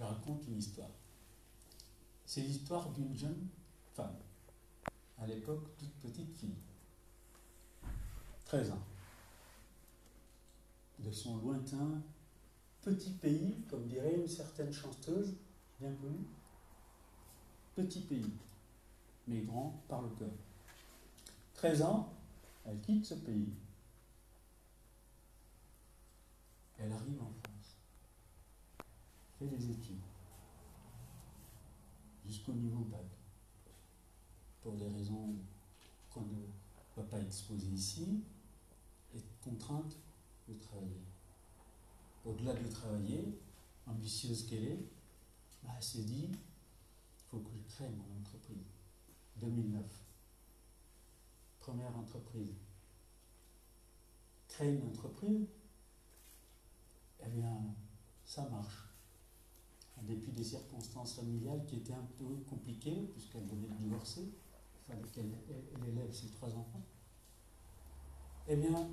raconte une histoire. C'est l'histoire d'une jeune femme, à l'époque toute petite fille, 13 ans, de son lointain petit pays, comme dirait une certaine chanteuse bien connue. Petit pays, mais grand par le cœur. 13 ans, elle quitte ce pays. Elle arrive en France, fait des études, jusqu'au niveau bac, pour des raisons qu'on ne va pas exposer ici, est contrainte de travailler. Au-delà de travailler, ambitieuse qu'elle est, elle s'est dit, il faut que je crée mon entreprise. 2009, première entreprise. Créer une entreprise, eh bien, ça marche. En dépit des circonstances familiales qui étaient un peu compliquées, puisqu'elle venait de divorcer, il fallait qu'elle élève ses 3 enfants. Eh bien,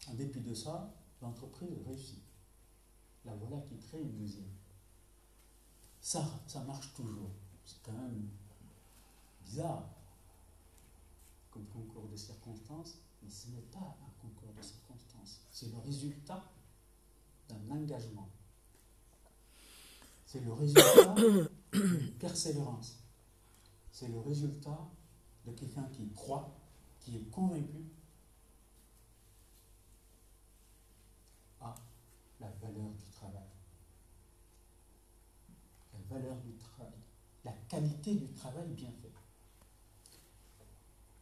en dépit de ça, l'entreprise réussit. La voilà qui crée une deuxième. Ça marche toujours. C'est quand même bizarre comme concours de circonstances, mais ce n'est pas un concours de circonstances. C'est le résultat d'un engagement. C'est le résultat d'une persévérance. C'est le résultat de quelqu'un qui croit, qui est convaincu à la valeur du travail. La valeur du travail. La qualité du travail bien fait.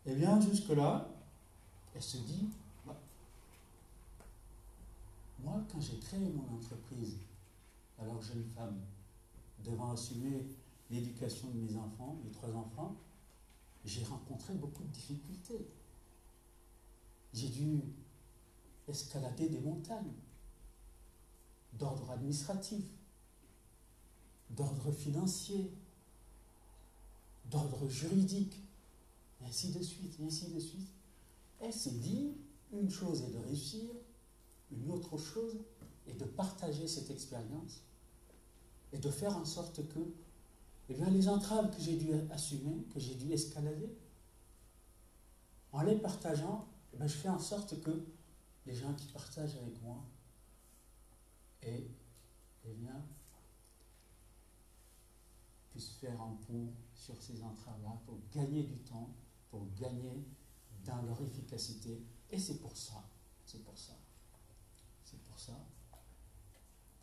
Et bien, jusque-là, elle se dit, moi, quand j'ai créé mon entreprise, alors jeune femme, devant assumer l'éducation de mes enfants, mes 3 enfants, j'ai rencontré beaucoup de difficultés. J'ai dû escalader des montagnes d'ordre administratif, d'ordre financier, d'ordre juridique, et ainsi de suite, et ainsi de suite. Elle s'est dit, une chose est de réussir, une autre chose est de partager cette expérience et de faire en sorte que, eh bien, les entraves que j'ai dû assumer, que j'ai dû escalader, en les partageant, eh bien, je fais en sorte que les gens qui partagent avec moi et, eh bien, puissent faire un pont sur ces entraves-là pour gagner du temps, pour gagner dans leur efficacité. Et c'est pour ça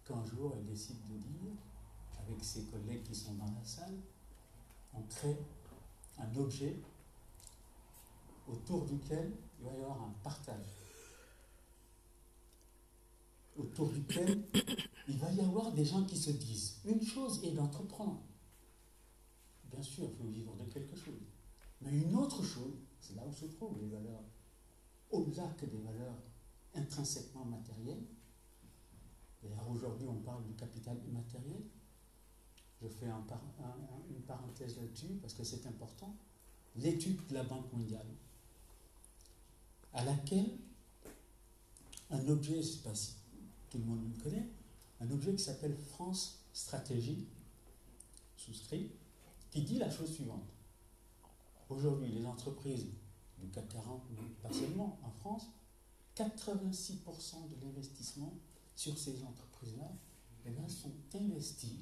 qu'un jour elle décide de dire, avec ses collègues qui sont dans la salle, on crée un objet autour duquel il va y avoir un partage, autour duquel il va y avoir des gens qui se disent, une chose est d'entreprendre. Bien sûr, il faut vivre de quelque chose. Mais une autre chose, c'est là où se trouvent les valeurs, au-delà que des valeurs intrinsèquement matérielles. D'ailleurs, aujourd'hui, on parle du capital immatériel. Je fais une parenthèse là-dessus parce que c'est important. L'étude de la Banque mondiale, à laquelle un objet, je ne sais pas si tout le monde le connaît, un objet qui s'appelle France Stratégie, souscrit, qui dit la chose suivante. Aujourd'hui, les entreprises du CAC 40, mais pas seulement en France, 86% de l'investissement sur ces entreprises-là, eh bien, sont investis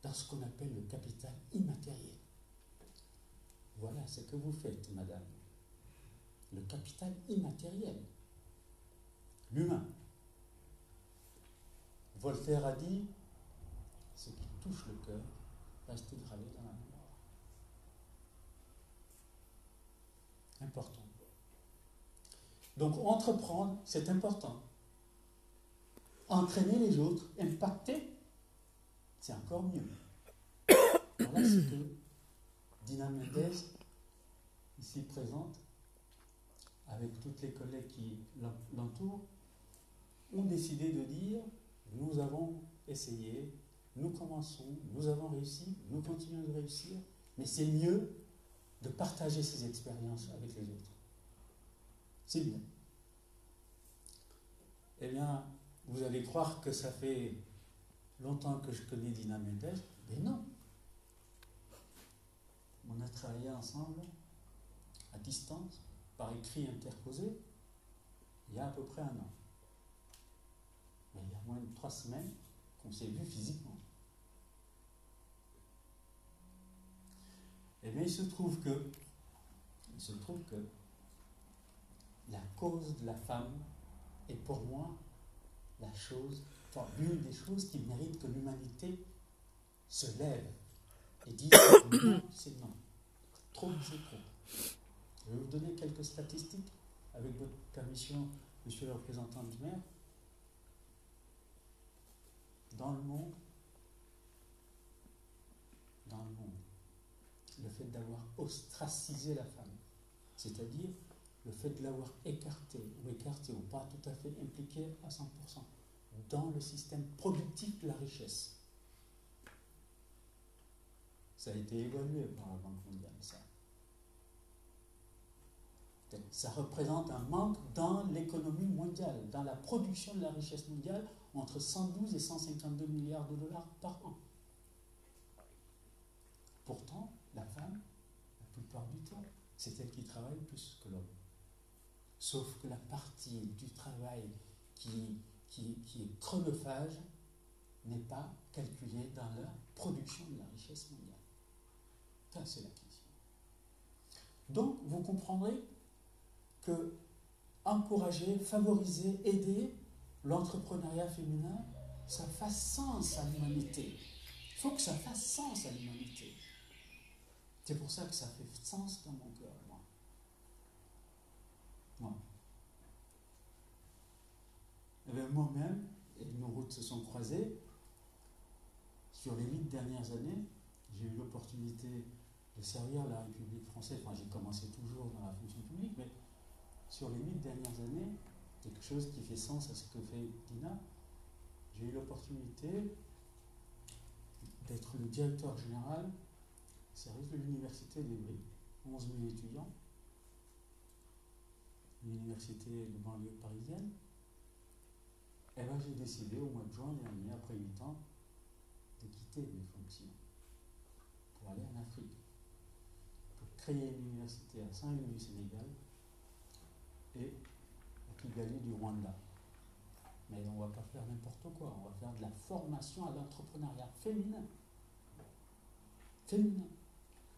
dans ce qu'on appelle le capital immatériel. Voilà ce que vous faites, madame. Le capital immatériel. L'humain. Voltaire a dit, ce qui touche le cœur reste gravé dans la mémoire. Important. Donc, entreprendre, c'est important. Entraîner les autres, impacter, c'est encore mieux. Voilà ce que Dina Mendes, ici présente, avec toutes les collègues qui l'entourent, ont décidé de dire, nous avons essayé, nous commençons, nous avons réussi, nous continuons de réussir, mais c'est mieux de partager ces expériences avec les autres. C'est mieux. Eh bien, vous allez croire que ça fait longtemps que je connais Dina Mendes, mais non. On a travaillé ensemble, à distance, par écrit interposé, il y a à peu près un an. Mais il y a moins de 3 semaines qu'on s'est vu physiquement. Eh bien, il se trouve que la cause de la femme est pour moi la chose, enfin, l'une des choses qui mérite que l'humanité se lève et dise non, c'est non. Trop, c'est trop. Je vais vous donner quelques statistiques, avec votre permission, monsieur le représentant du maire. Dans le monde, le fait d'avoir ostracisé la femme, c'est-à-dire le fait de l'avoir écartée ou pas tout à fait impliquée à 100% dans le système productif de la richesse. Ça a été évalué par la Banque mondiale, ça. Ça représente un manque dans l'économie mondiale, dans la production de la richesse mondiale, entre 112 et 152 milliards de dollars par an. Pourtant, la femme, la plupart du temps, c'est elle qui travaille plus que l'homme. Sauf que la partie du travail qui est chronophage n'est pas calculée dans la production de la richesse mondiale. Ça, c'est la question. Donc, vous comprendrez que encourager, favoriser, aider l'entrepreneuriat féminin, ça fasse sens à l'humanité. Il faut que ça fasse sens à l'humanité. C'est pour ça que ça fait sens dans mon cœur, moi. Eh bien, moi-même, et nos routes se sont croisées. Sur les 8 dernières années, j'ai eu l'opportunité de servir la République française. Enfin, j'ai commencé toujours dans la fonction publique, mais sur les 8 dernières années, quelque chose qui fait sens à ce que fait Dina, j'ai eu l'opportunité d'être le directeur général du service de l'université d'Evry, 11 000 étudiants, une université de banlieue parisienne. Et bien, j'ai décidé au mois de juin dernier, après 8 ans, de quitter mes fonctions pour aller en Afrique, pour créer une université à Saint-Louis du Sénégal et à Kigali du Rwanda. Mais on ne va pas faire n'importe quoi, on va faire de la formation à l'entrepreneuriat féminin. Féminin.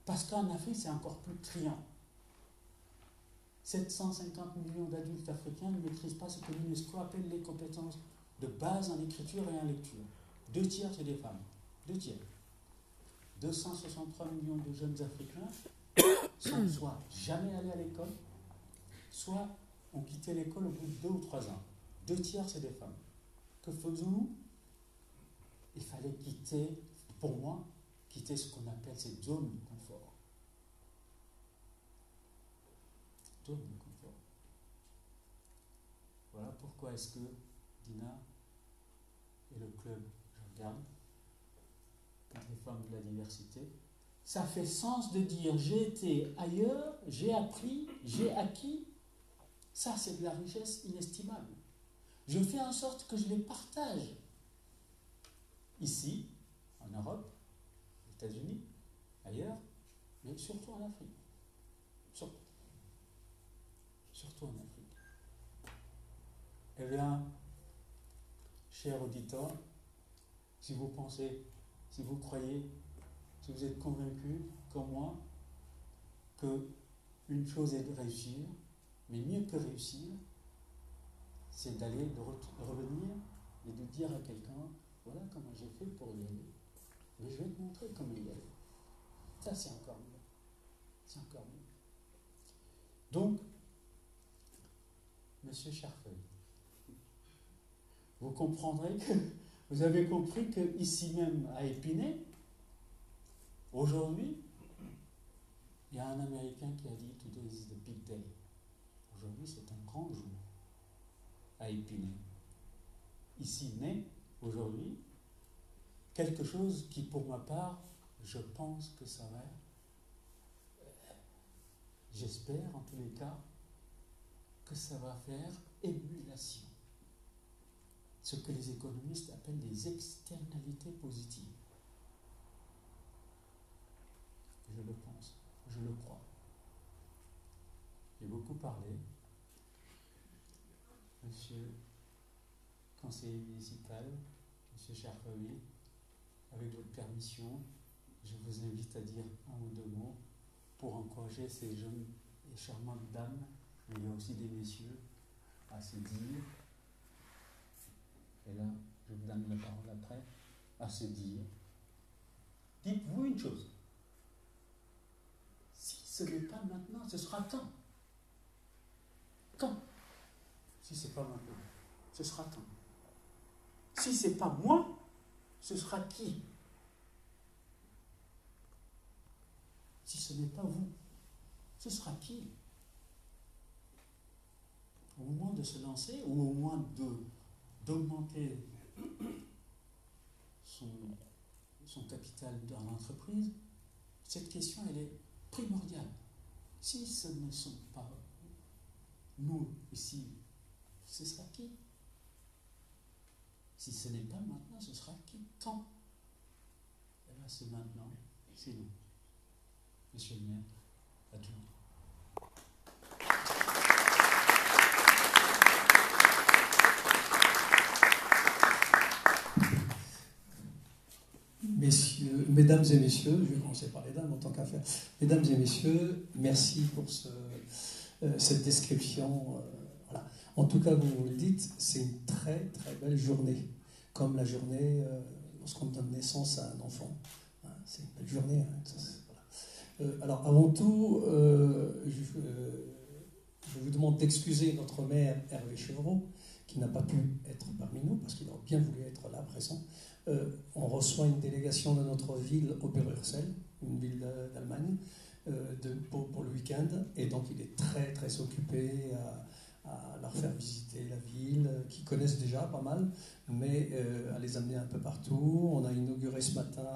Parce qu'en Afrique, c'est encore plus criant. 750 millions d'adultes africains ne maîtrisent pas ce que l'UNESCO appelle les compétences de base en écriture et en lecture. 2 tiers, c'est des femmes. 2 tiers. 263 millions de jeunes Africains sont soit jamais allés à l'école, soit ont quitté l'école au bout de 2 ou 3 ans. 2 tiers, c'est des femmes. Que faisons-nous? Il fallait quitter, pour moi, quitter ce qu'on appelle cette zone de confort. Zone de confort. Voilà pourquoi est-ce que Dina et le club, je regarde, les femmes de la diversité, ça fait sens de dire j'ai été ailleurs, j'ai appris, j'ai acquis. Ça, c'est de la richesse inestimable. Je fais en sorte que je les partage. Ici, en Europe, aux États-Unis, ailleurs, mais surtout en Afrique. Surtout en Afrique. Eh bien, chers auditeurs, si vous pensez, si vous croyez, si vous êtes convaincus, comme moi, que une chose est de réussir, mais mieux que réussir, c'est d'aller, de revenir et de dire à quelqu'un, voilà comment j'ai fait pour y aller, mais je vais te montrer comment y aller. Ça, c'est encore mieux. C'est encore mieux. Donc, Monsieur Charfeuille, vous comprendrez que vous avez compris que ici même à Épinay, aujourd'hui, il y a un Américain qui a dit Today is the big day. Aujourd'hui, c'est un grand jour à Épinay. Ici naît aujourd'hui quelque chose qui, pour ma part, je pense que ça va, j'espère en tous les cas, que ça va faire émulation. ce que les économistes appellent des externalités positives. Je le pense, je le crois. J'ai beaucoup parlé. Monsieur conseiller municipal, Monsieur Charpeville, avec votre permission, je vous invite à dire un ou deux mots pour encourager ces jeunes et charmantes dames, mais il y a aussi des messieurs, à se dire, et là je vous donne la parole après, à se dire, dites-vous une chose, si ce n'est pas maintenant, ce sera quand? Quand? Si ce n'est pas maintenant, ce sera quand? Si ce n'est pas moi, ce sera qui? Si ce n'est pas vous, ce sera qui? Au moment de se lancer, ou au moins d'augmenter son capital dans l'entreprise, cette question, elle est primordiale. Si ce ne sont pas nous ici, ce sera qui? Si ce n'est pas maintenant, ce sera qui? Quand? Eh bien, c'est maintenant, c'est nous. Monsieur le maire, adjoint. Mesdames et messieurs, je vais commencer par les dames en tant qu'affaire. Mesdames et messieurs, merci pour cette description. Voilà. En tout cas, vous le dites, c'est une très très belle journée, comme la journée lorsqu'on donne naissance à un enfant. C'est une belle journée. Voilà. Alors, avant tout, je vous demande d'excuser notre maire Hervé Chevreau, qui n'a pas pu être parmi nous, parce qu'il aurait bien voulu être là, présent. On reçoit une délégation de notre ville, Oberursel, une ville d'Allemagne, pour le week-end, et donc il est très très occupé à leur faire visiter la ville, qu'ils connaissent déjà pas mal, mais à les amener un peu partout. On a inauguré ce matin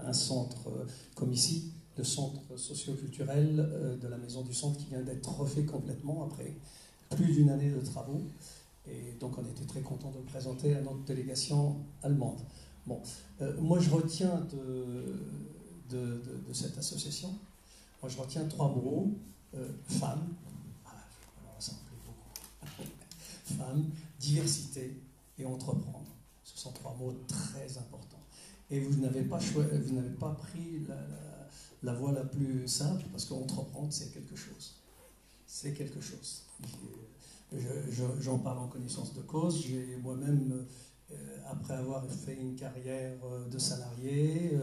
un centre comme ici, le centre socio-culturel de la Maison du Centre, qui vient d'être refait complètement après plus d'une année de travaux. Et donc on était très contents de le présenter à notre délégation allemande. Bon, moi je retiens de cette association, moi je retiens 3 mots, femmes, alors ça me plaît beaucoup, femmes, diversité et entreprendre. Ce sont 3 mots très importants. Et vous n'avez pas pris la voie la plus simple, parce qu'entreprendre c'est quelque chose. C'est quelque chose. J'en parle en connaissance de cause. J'ai moi-même, après avoir fait une carrière de salarié,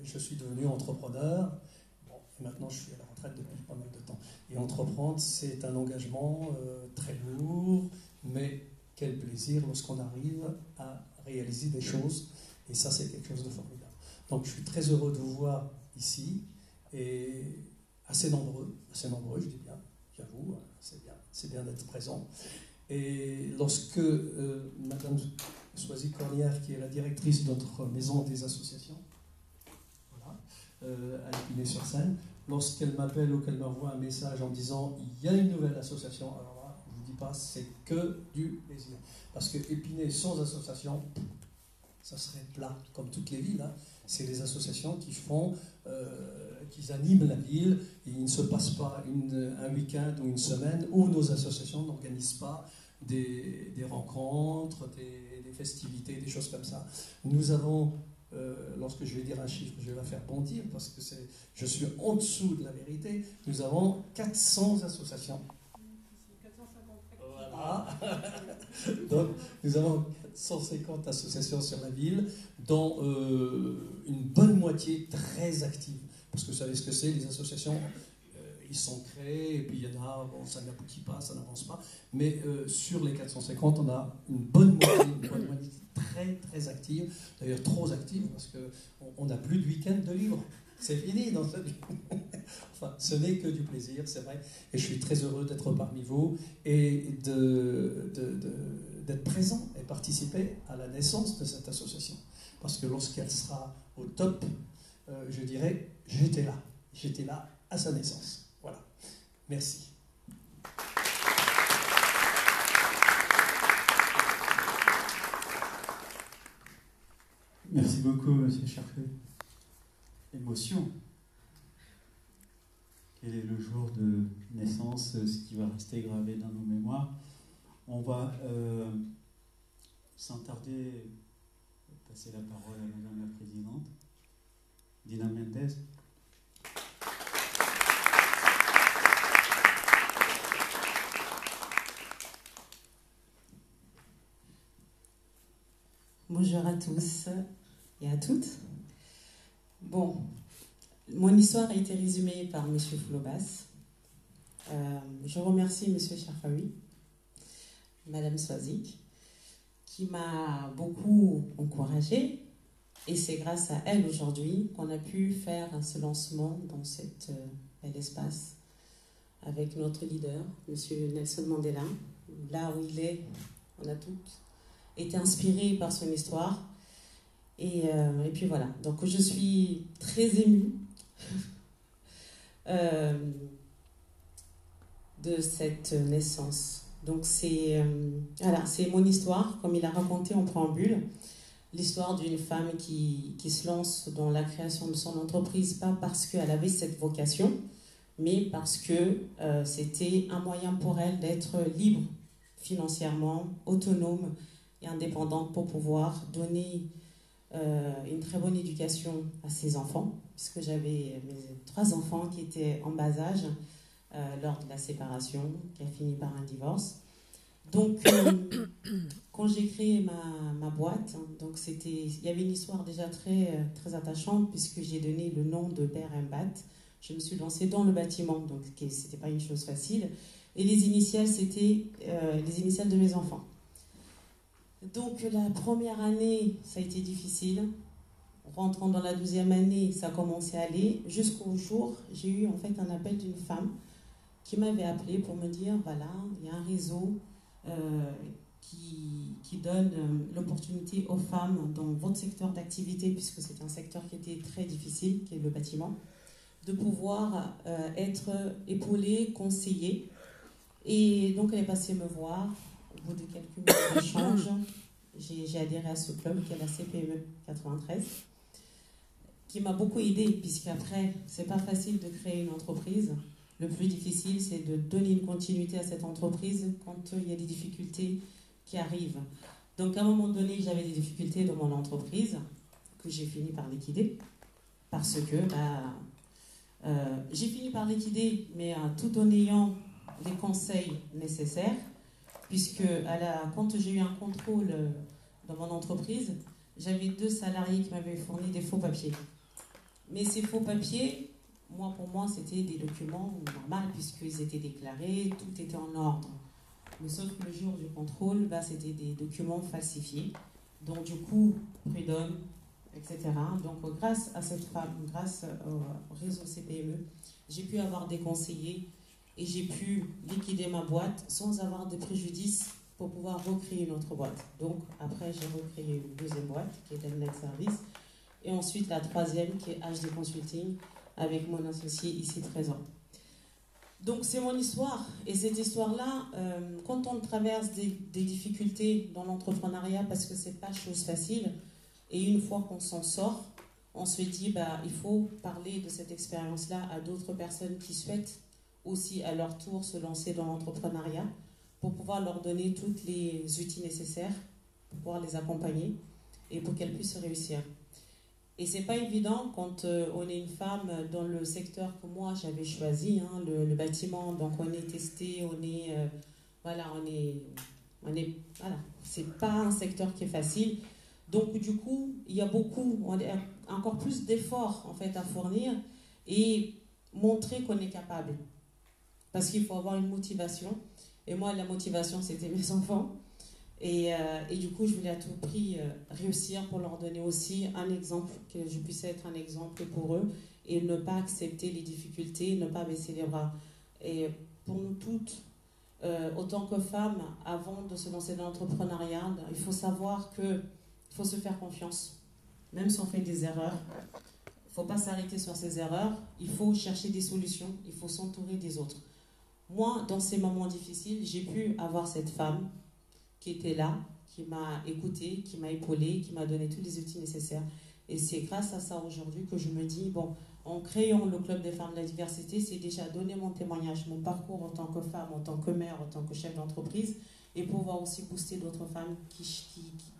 je suis devenu entrepreneur. Bon, et maintenant, je suis à la retraite depuis pas mal de temps. Et entreprendre, c'est un engagement très lourd, mais quel plaisir lorsqu'on arrive à réaliser des choses. Et ça, c'est quelque chose de formidable. Donc, je suis très heureux de vous voir ici, et assez nombreux, je dis bien, j'avoue, c'est bien d'être présent. Et lorsque Madame Soisy-Cornière, qui est la directrice de notre maison des associations, voilà, à Épinay-sur-Seine, lorsqu'elle m'appelle ou qu'elle m'envoie un message en disant « il y a une nouvelle association », alors là, je ne vous dis pas, c'est que du plaisir. Parce que Épinay sans association, ça serait plat, comme toutes les villes. Hein. C'est les associations qui font, qui animent la ville, et il ne se passe pas un week-end ou une semaine où nos associations n'organisent pas des rencontres, des festivités, des choses comme ça. Nous avons, lorsque je vais dire un chiffre, je vais la faire bondir, parce que je suis en dessous de la vérité, nous avons 400 associations. 450. Voilà. Donc, nous avons 150 associations sur la ville, dont une bonne moitié très active. Parce que vous savez ce que c'est, les associations, ils sont créés, et puis il y en a, bon, ça n'aboutit pas, ça n'avance pas. Mais sur les 450, on a une bonne moitié très très active, d'ailleurs trop active, parce qu'on n'a plus de week-end de libre. C'est fini dans cette vie. Enfin, ce n'est que du plaisir, c'est vrai. Et je suis très heureux d'être parmi vous et d'être présent et participer à la naissance de cette association. Parce que lorsqu'elle sera au top, je dirais, j'étais là à sa naissance. Voilà. Merci. Merci beaucoup, monsieur Charfet. Émotion. Quel est le jour de naissance, ce qui va rester gravé dans nos mémoires. On va, sans tarder, passer la parole à Madame la Présidente, Dina Mendez. Bonjour à tous et à toutes. Bon, mon histoire a été résumée par M. Floubas. Je remercie M. Charfaoui, Mme Swazik, qui m'a beaucoup encouragée. Et c'est grâce à elle aujourd'hui qu'on a pu faire ce lancement dans cet bel espace avec notre leader, M. Nelson Mandela. Là où il est, on a toutes été inspirés par son histoire. Et puis voilà. Donc je suis très émue de cette naissance. Donc c'est mon histoire, comme il a raconté en préambule, l'histoire d'une femme qui se lance dans la création de son entreprise, pas parce qu'elle avait cette vocation, mais parce que c'était un moyen pour elle d'être libre financièrement, autonome et indépendante pour pouvoir donner une très bonne éducation à ses enfants, puisque j'avais mes 3 enfants qui étaient en bas âge lors de la séparation, qui a fini par un divorce. Donc, quand j'ai créé ma boîte, donc il y avait une histoire déjà très, très attachante, puisque j'ai donné le nom de Père Mbat. Je me suis lancée dans le bâtiment, donc ce n'était pas une chose facile. Et les initiales, c'était les initiales de mes enfants. Donc la première année, ça a été difficile. Rentrant dans la 12e année, ça a commencé à aller. Jusqu'au jour, j'ai eu en fait un appel d'une femme qui m'avait appelé pour me dire, voilà, il y a un réseau qui donne l'opportunité aux femmes dans votre secteur d'activité, puisque c'est un secteur qui était très difficile, qui est le bâtiment, de pouvoir être épaulée, conseillée. Et donc elle est passée me voir. Au bout de quelques minutes d'échange, j'ai adhéré à ce club qui est la CPME 93, qui m'a beaucoup aidée, puisqu'après, c'est pas facile de créer une entreprise. Le plus difficile, c'est de donner une continuité à cette entreprise quand il y a des difficultés qui arrivent. Donc à un moment donné, j'avais des difficultés dans mon entreprise, que j'ai fini par liquider, parce que j'ai fini par liquider, mais tout en ayant les conseils nécessaires, puisque quand j'ai eu un contrôle dans mon entreprise, j'avais 2 salariés qui m'avaient fourni des faux papiers. Mais ces faux papiers, pour moi, c'était des documents normaux, puisqu'ils étaient déclarés, tout était en ordre. Mais sauf que le jour du contrôle, c'était des documents falsifiés. Donc du coup, prud'homme, etc. Donc grâce à cette femme, grâce au réseau CPME, j'ai pu avoir des conseillers et j'ai pu liquider ma boîte sans avoir de préjudice pour pouvoir recréer une autre boîte. Donc après, j'ai recréé une 2e boîte qui est Net Service et ensuite la 3e qui est HD Consulting avec mon associé ici présent. Donc c'est mon histoire et cette histoire-là, quand on traverse des difficultés dans l'entrepreneuriat, parce que c'est pas chose facile, et une fois qu'on s'en sort, on se dit il faut parler de cette expérience-là à d'autres personnes qui souhaitent aussi à leur tour se lancer dans l'entrepreneuriat pour pouvoir leur donner tous les outils nécessaires pour pouvoir les accompagner et pour qu'elles puissent réussir. Et c'est pas évident quand on est une femme dans le secteur que moi j'avais choisi, le bâtiment. Donc on est testé, c'est pas un secteur qui est facile. Donc du coup, il y a encore plus d'efforts en fait à fournir et montrer qu'on est capable. Parce qu'il faut avoir une motivation. Et moi, la motivation, c'était mes enfants. Et du coup, je voulais à tout prix réussir pour leur donner aussi un exemple, que je puisse être un exemple pour eux et ne pas accepter les difficultés, ne pas baisser les bras. Et pour nous toutes, autant que femmes, avant de se lancer dans l'entrepreneuriat, il faut savoir qu'il faut se faire confiance. Même si on fait des erreurs, il ne faut pas s'arrêter sur ces erreurs. Il faut chercher des solutions, il faut s'entourer des autres. Moi, dans ces moments difficiles, j'ai pu avoir cette femme qui était là, qui m'a écouté, qui m'a épaulé, qui m'a donné tous les outils nécessaires. Et c'est grâce à ça aujourd'hui que je me dis, bon, en créant le Club des femmes de la diversité, c'est déjà donner mon témoignage, mon parcours en tant que femme, en tant que mère, en tant que chef d'entreprise, et pouvoir aussi booster d'autres femmes qui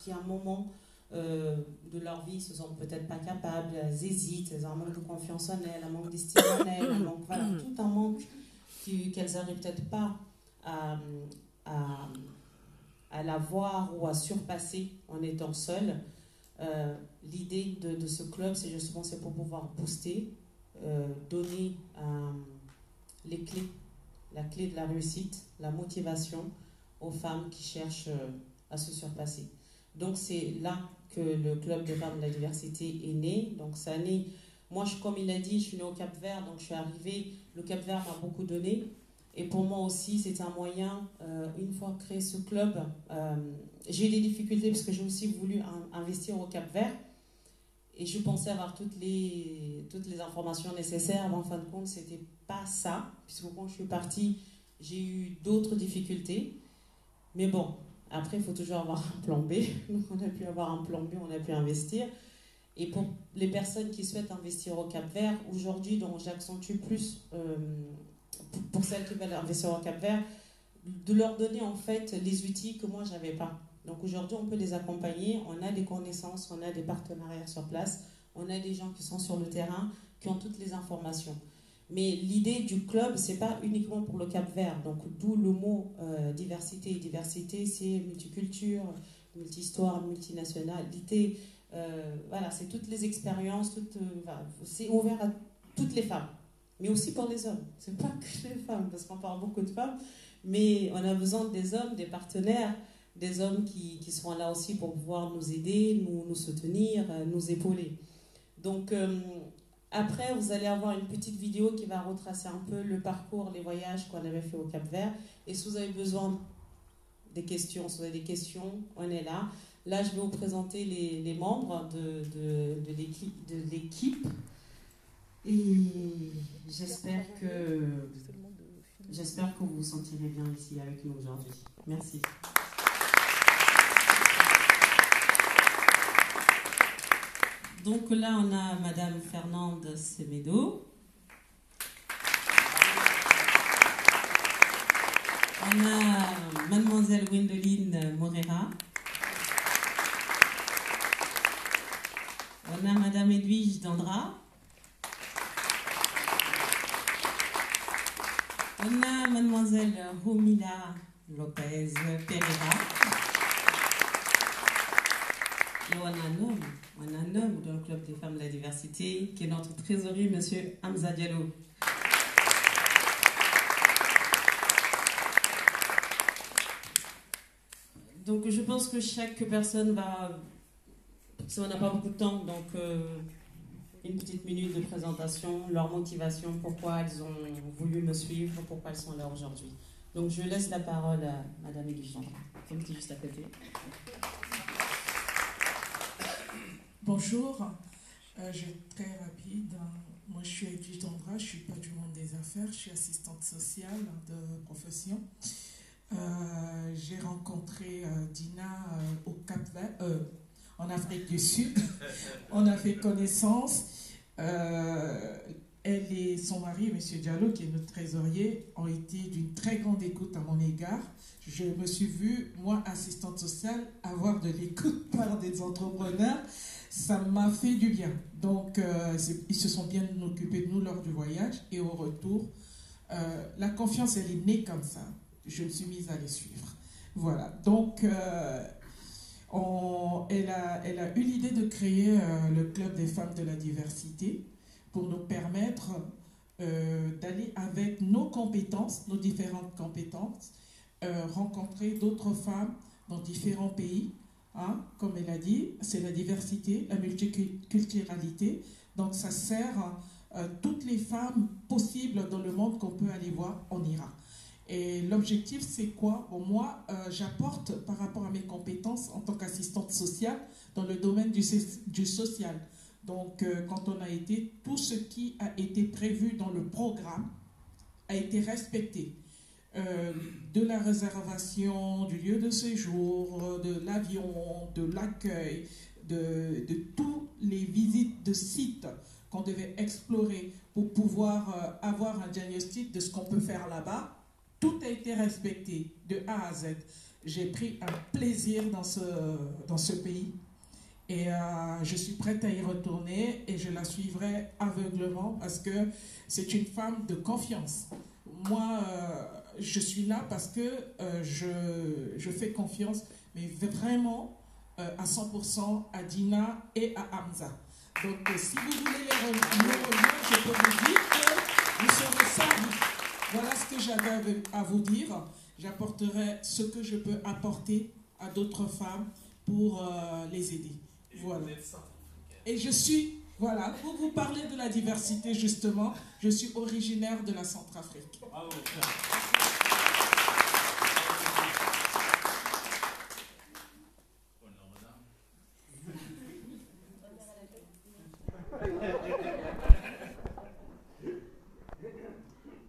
à un moment de leur vie, se sentent peut-être pas capables, elles hésitent, elles ont un manque de confiance en elles, un manque d'estime en elles, voilà, tout un manque qu'elles n'arrivent peut-être pas à la voir ou à surpasser en étant seules. L'idée de ce club, c'est justement pour pouvoir booster, donner les clés, la clé de la réussite, la motivation aux femmes qui cherchent à se surpasser. Donc c'est là que le Club des femmes de la diversité est né. Donc ça né, moi comme il a dit, je suis née au Cap-Vert, donc je suis arrivée, le Cap-Vert m'a beaucoup donné. Et pour moi aussi, c'est un moyen, une fois créé ce club, j'ai eu des difficultés parce que j'ai aussi voulu investir au Cap-Vert. Et je pensais avoir toutes les informations nécessaires, mais en fin de compte, ce n'était pas ça. Puisque quand je suis partie, j'ai eu d'autres difficultés. Mais bon, après, il faut toujours avoir un plan B. Donc, on a pu avoir un plan B, on a pu investir. Et pour les personnes qui souhaitent investir au Cap-Vert, aujourd'hui, donc j'accentue plus, pour celles qui veulent investir au Cap-Vert, de leur donner en fait les outils que moi, je n'avais pas. Donc aujourd'hui, on peut les accompagner, on a des connaissances, on a des partenariats sur place, on a des gens qui sont sur le terrain, qui ont toutes les informations. Mais l'idée du club, ce n'est pas uniquement pour le Cap-Vert, donc d'où le mot diversité. Diversité, c'est multiculture, multi-histoire, multinationalité, voilà, c'est toutes les expériences, c'est ouvert à toutes les femmes, mais aussi pour les hommes. Ce n'est pas que les femmes, parce qu'on parle beaucoup de femmes, mais on a besoin des hommes, des partenaires, des hommes qui seront là aussi pour pouvoir nous aider, nous soutenir, nous épauler. Donc après, vous allez avoir une petite vidéo qui va retracer un peu le parcours, les voyages qu'on avait fait au Cap-Vert. Et si vous avez besoin des questions, si vous avez des questions, on est là. Là, je vais vous présenter les membres de l'équipe. Et j'espère que vous vous sentirez bien ici avec nous aujourd'hui. Merci. Donc là, on a Madame Fernande Semedo. On a Mademoiselle Gwendoline Morera. On a Madame Edwige Dandra. On a Mademoiselle Romila Lopez Pereira. Et on a un homme dans le Club des femmes de la diversité, qui est notre trésorier, Monsieur Hamza Diallo. Donc je pense que chaque personne va, si on n'a pas beaucoup de temps, donc une petite minute de présentation, leur motivation, pourquoi elles ont voulu me suivre, pourquoi elles sont là aujourd'hui. Donc je laisse la parole à Madame Edwige, comme tu es juste à côté. Bonjour, je vais être très rapide. Moi, je suis Edwige Dandra, je ne suis pas du monde des affaires, je suis assistante sociale de profession. J'ai rencontré Dina au Cap-Vert, en Afrique du Sud. On a fait connaissance. Elle et son mari, M. Diallo, qui est notre trésorier, ont été d'une très grande écoute à mon égard. Je me suis vue, moi, assistante sociale, avoir de l'écoute par des entrepreneurs. Ça m'a fait du bien. Donc, ils se sont bien occupés de nous lors du voyage. Et au retour, la confiance, elle est née comme ça. Je me suis mise à les suivre. Voilà. Donc, elle a eu l'idée de créer le Club des femmes de la diversité pour nous permettre d'aller avec nos compétences, nos différentes compétences, rencontrer d'autres femmes dans différents pays. Hein, comme elle a dit, c'est la diversité, la multiculturalité. Donc ça sert toutes les femmes possibles dans le monde qu'on peut aller voir, on ira. Et l'objectif, c'est quoi? Bon, moi, j'apporte par rapport à mes compétences en tant qu'assistante sociale dans le domaine du social. Donc, quand on a été, tout ce qui a été prévu dans le programme a été respecté. de la réservation, du lieu de séjour, de l'avion, de l'accueil, de tous les visites de sites qu'on devait explorer pour pouvoir avoir un diagnostic de ce qu'on peut faire là-bas. Tout a été respecté de A à Z. J'ai pris un plaisir dans ce pays et je suis prête à y retourner et je la suivrai aveuglement parce que c'est une femme de confiance. Moi, je suis là parce que je fais confiance, mais vraiment à 100% à Dina et à Hamza. Donc, si vous voulez les rejoindre, je peux vous dire que vous serez servis. Voilà ce que j'avais à vous dire. J'apporterai ce que je peux apporter à d'autres femmes pour les aider. Voilà. Et je suis, voilà, pour vous parler de la diversité, justement, je suis originaire de la Centrafrique. Bravo.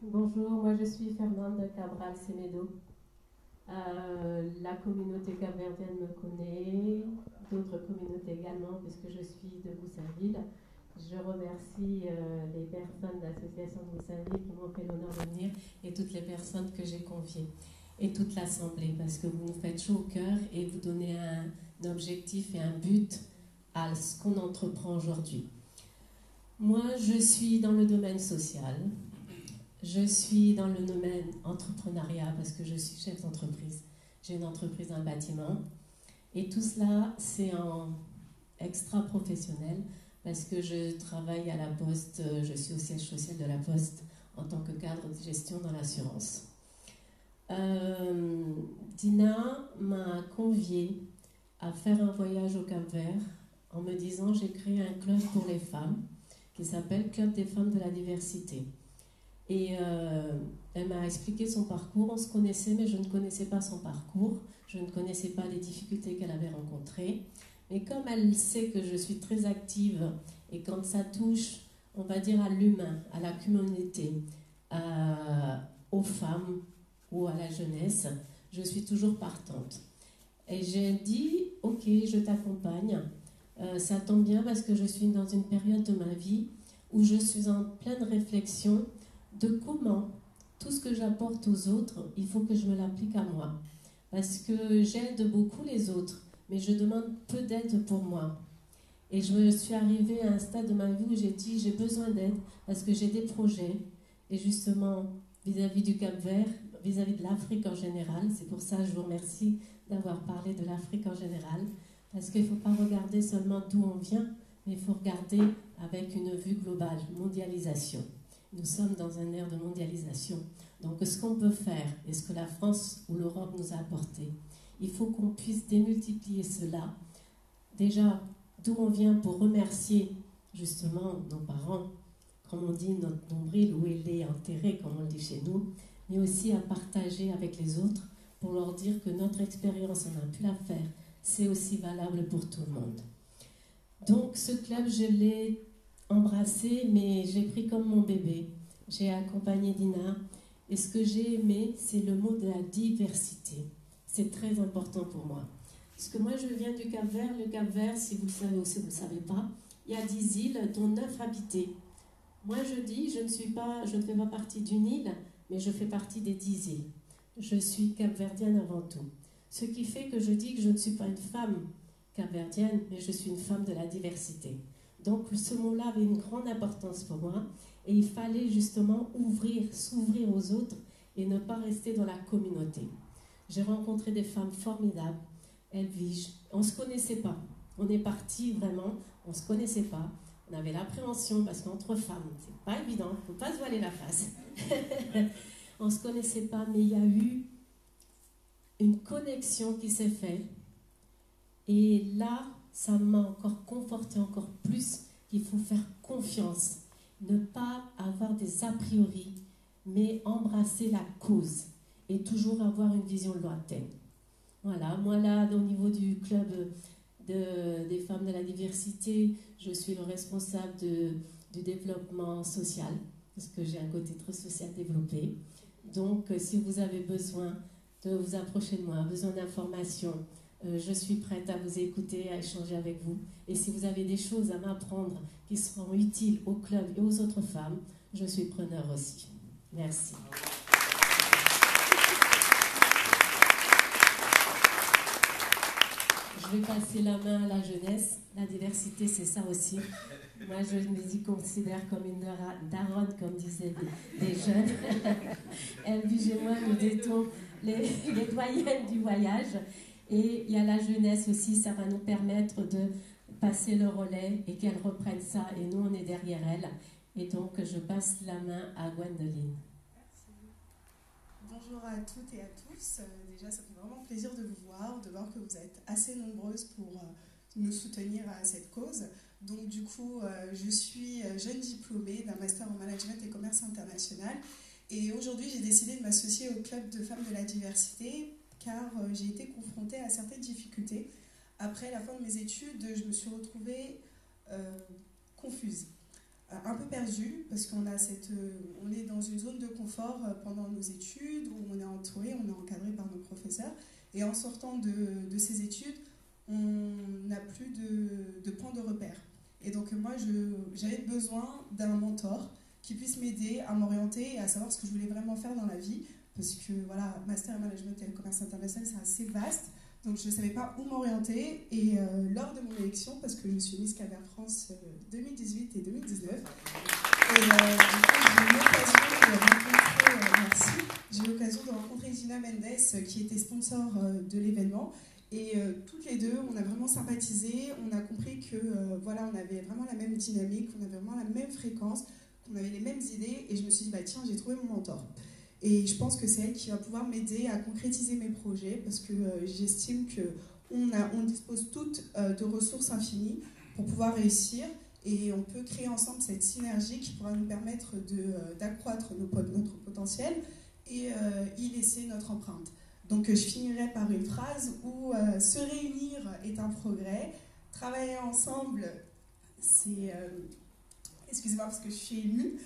Bonjour, moi je suis Fernande Cabral Semedo. La communauté capverdienne me connaît, d'autres communautés également, puisque je suis de Goussainville. Je remercie les personnes de l'association de Goussainville qui m'ont fait l'honneur de venir et toutes les personnes que j'ai confiées et toute l'assemblée, parce que vous nous faites chaud au cœur et vous donnez un objectif et un but à ce qu'on entreprend aujourd'hui. Moi, je suis dans le domaine social. Je suis dans le domaine entrepreneuriat parce que je suis chef d'entreprise. J'ai une entreprise dans le bâtiment. Et tout cela, c'est en extra-professionnel parce que je travaille à la Poste, je suis au siège social de la Poste en tant que cadre de gestion dans l'assurance. Dina m'a conviée à faire un voyage au Cap-Vert en me disant j'ai créé un club pour les femmes qui s'appelle Club des femmes de la diversité. Et elle m'a expliqué son parcours. On se connaissait, mais je ne connaissais pas son parcours. Je ne connaissais pas les difficultés qu'elle avait rencontrées. Mais comme elle sait que je suis très active, et quand ça touche, on va dire, à l'humain, à la communauté, aux femmes ou à la jeunesse, je suis toujours partante. Et j'ai dit, ok, je t'accompagne. Ça tombe bien parce que je suis dans une période de ma vie où je suis en pleine réflexion de comment tout ce que j'apporte aux autres, il faut que je me l'applique à moi. Parce que j'aide beaucoup les autres, mais je demande peu d'aide pour moi. Et je me suis arrivée à un stade de ma vie où j'ai dit j'ai besoin d'aide parce que j'ai des projets. Et justement, vis-à-vis du Cap-Vert, vis-à-vis de l'Afrique en général, c'est pour ça que je vous remercie d'avoir parlé de l'Afrique en général, parce qu'il ne faut pas regarder seulement d'où on vient, mais il faut regarder avec une vue globale, mondialisation. Nous sommes dans un ère de mondialisation. Donc ce qu'on peut faire, et ce que la France ou l'Europe nous a apporté, il faut qu'on puisse démultiplier cela. Déjà, d'où on vient pour remercier justement nos parents, comme on dit, notre nombril, où il est enterré, comme on le dit chez nous, mais aussi à partager avec les autres pour leur dire que notre expérience, on a pu la faire, c'est aussi valable pour tout le monde. Donc ce club, je l'ai embrassé, mais j'ai pris comme mon bébé. J'ai accompagné Dina. Et ce que j'ai aimé, c'est le mot de la diversité. C'est très important pour moi. Parce que moi, je viens du Cap-Vert. Le Cap-Vert, si vous le savez ou si vous ne le savez pas, il y a 10 îles, dont 9 habitées. Moi, je dis, je ne fais pas partie d'une île, mais je fais partie des 10 îles. Je suis capverdienne avant tout. Ce qui fait que je dis que je ne suis pas une femme capverdienne, mais je suis une femme de la diversité. Donc ce mot-là avait une grande importance pour moi et il fallait justement s'ouvrir aux autres et ne pas rester dans la communauté. J'ai rencontré des femmes formidables, Elvige, on ne se connaissait pas. On est partis vraiment, on ne se connaissait pas. On avait l'appréhension parce qu'entre femmes, c'est pas évident, il ne faut pas se voiler la face. On ne se connaissait pas, mais il y a eu une connexion qui s'est faite. Et là, ça m'a encore conforté encore plus qu'il faut faire confiance, ne pas avoir des a priori, mais embrasser la cause et toujours avoir une vision lointaine. Voilà, moi là, au niveau du club des femmes de la diversité, je suis le responsable du développement social, parce que j'ai un côté très social développé. Donc, si vous avez besoin de vous approcher de moi, besoin d'informations, je suis prête à vous écouter, à échanger avec vous. Et si vous avez des choses à m'apprendre qui seront utiles au club et aux autres femmes, je suis preneur aussi. Merci. Je vais passer la main à la jeunesse. La diversité, c'est ça aussi. Moi, je me considère comme une daronne, comme disaient des jeunes. Elvige et moi, nous étions les doyennes du voyage. Et il y a la jeunesse aussi, ça va nous permettre de passer le relais et qu'elle reprenne ça. Et nous, on est derrière elle. Et donc, je passe la main à Gwendoline. Bonjour à toutes et à tous. Déjà, ça fait vraiment plaisir de vous voir, de voir que vous êtes assez nombreuses pour nous soutenir à cette cause. Donc, du coup, je suis jeune diplômée d'un master en management et commerce international. Et aujourd'hui, j'ai décidé de m'associer au club de femmes de la diversité car j'ai été confrontée à certaines difficultés. Après la fin de mes études, je me suis retrouvée confuse. Un peu perdue parce qu'on on est dans une zone de confort pendant nos études où on est entouré, on est encadré par nos professeurs et en sortant de ces études, on n'a plus de point de repère. Et donc moi, j'avais besoin d'un mentor qui puisse m'aider à m'orienter et à savoir ce que je voulais vraiment faire dans la vie parce que voilà, master en management et commerce international, c'est assez vaste. Donc je ne savais pas où m'orienter et lors de mon élection, parce que je suis Miss Cap-Vert France 2018 et 2019, j'ai eu l'occasion de rencontrer Gina Mendes qui était sponsor de l'événement et toutes les deux on a vraiment sympathisé, on a compris que voilà, on avait vraiment la même dynamique, on avait vraiment la même fréquence, qu'on avait les mêmes idées et je me suis dit bah tiens, j'ai trouvé mon mentor. Et je pense que c'est elle qui va pouvoir m'aider à concrétiser mes projets parce que j'estime qu'on dispose toutes de ressources infinies pour pouvoir réussir et on peut créer ensemble cette synergie qui pourra nous permettre d'accroître notre potentiel et y laisser notre empreinte. Donc je finirai par une phrase où se réunir est un progrès, travailler ensemble, c'est... excusez-moi parce que je suis émue.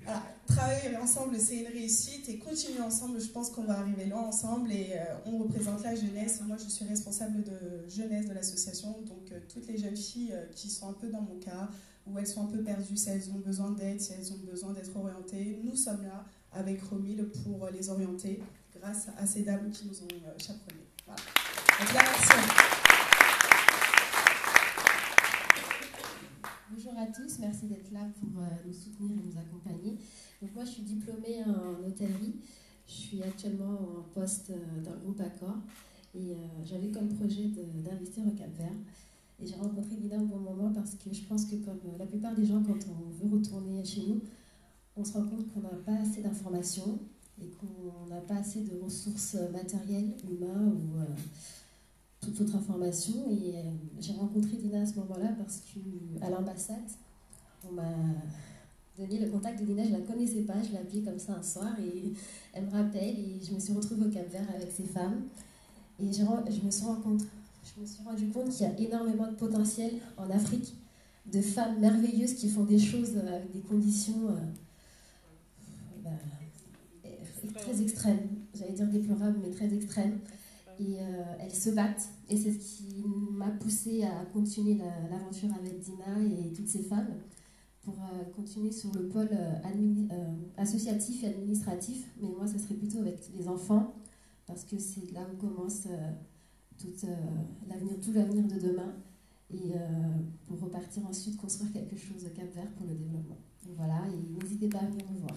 Voilà, travailler ensemble, c'est une réussite et continuer ensemble, je pense qu'on va arriver loin ensemble et on représente la jeunesse. Moi, je suis responsable de jeunesse de l'association, donc toutes les jeunes filles qui sont un peu dans mon cas, où elles sont un peu perdues, si elles ont besoin d'aide, si elles ont besoin d'être orientées, nous sommes là avec Romil pour les orienter grâce à ces dames qui nous ont chaperonnés. Voilà. Donc là, merci. Bonjour à tous, merci d'être là pour nous soutenir et nous accompagner. Donc moi je suis diplômée en hôtellerie, je suis actuellement en poste dans le groupe Accor et j'avais comme projet d'investir au Cap-Vert. Et j'ai rencontré Lina au bon moment parce que je pense que comme la plupart des gens, quand on veut retourner chez nous, on se rend compte qu'on n'a pas assez d'informations et qu'on n'a pas assez de ressources matérielles, humaines ou toute autre information. Et j'ai rencontré Dina à ce moment-là parce qu'à l'ambassade, on m'a donné le contact de Dina, je ne la connaissais pas, je l'ai appelée comme ça un soir et elle me rappelle et je me suis retrouvée au Cap-Vert avec ces femmes et je me suis rendu compte qu'il y a énormément de potentiel en Afrique, de femmes merveilleuses qui font des choses avec des conditions très extrêmes, j'allais dire déplorables mais très extrêmes. Et elles se battent. Et c'est ce qui m'a poussée à continuer l'aventure avec Dina et toutes ces femmes pour continuer sur le pôle associatif et administratif. Mais moi, ça serait plutôt avec les enfants parce que c'est là où commence tout l'avenir de demain. Et pour repartir ensuite construire quelque chose au Cap-Vert pour le développement. Donc voilà, et n'hésitez pas à venir me voir.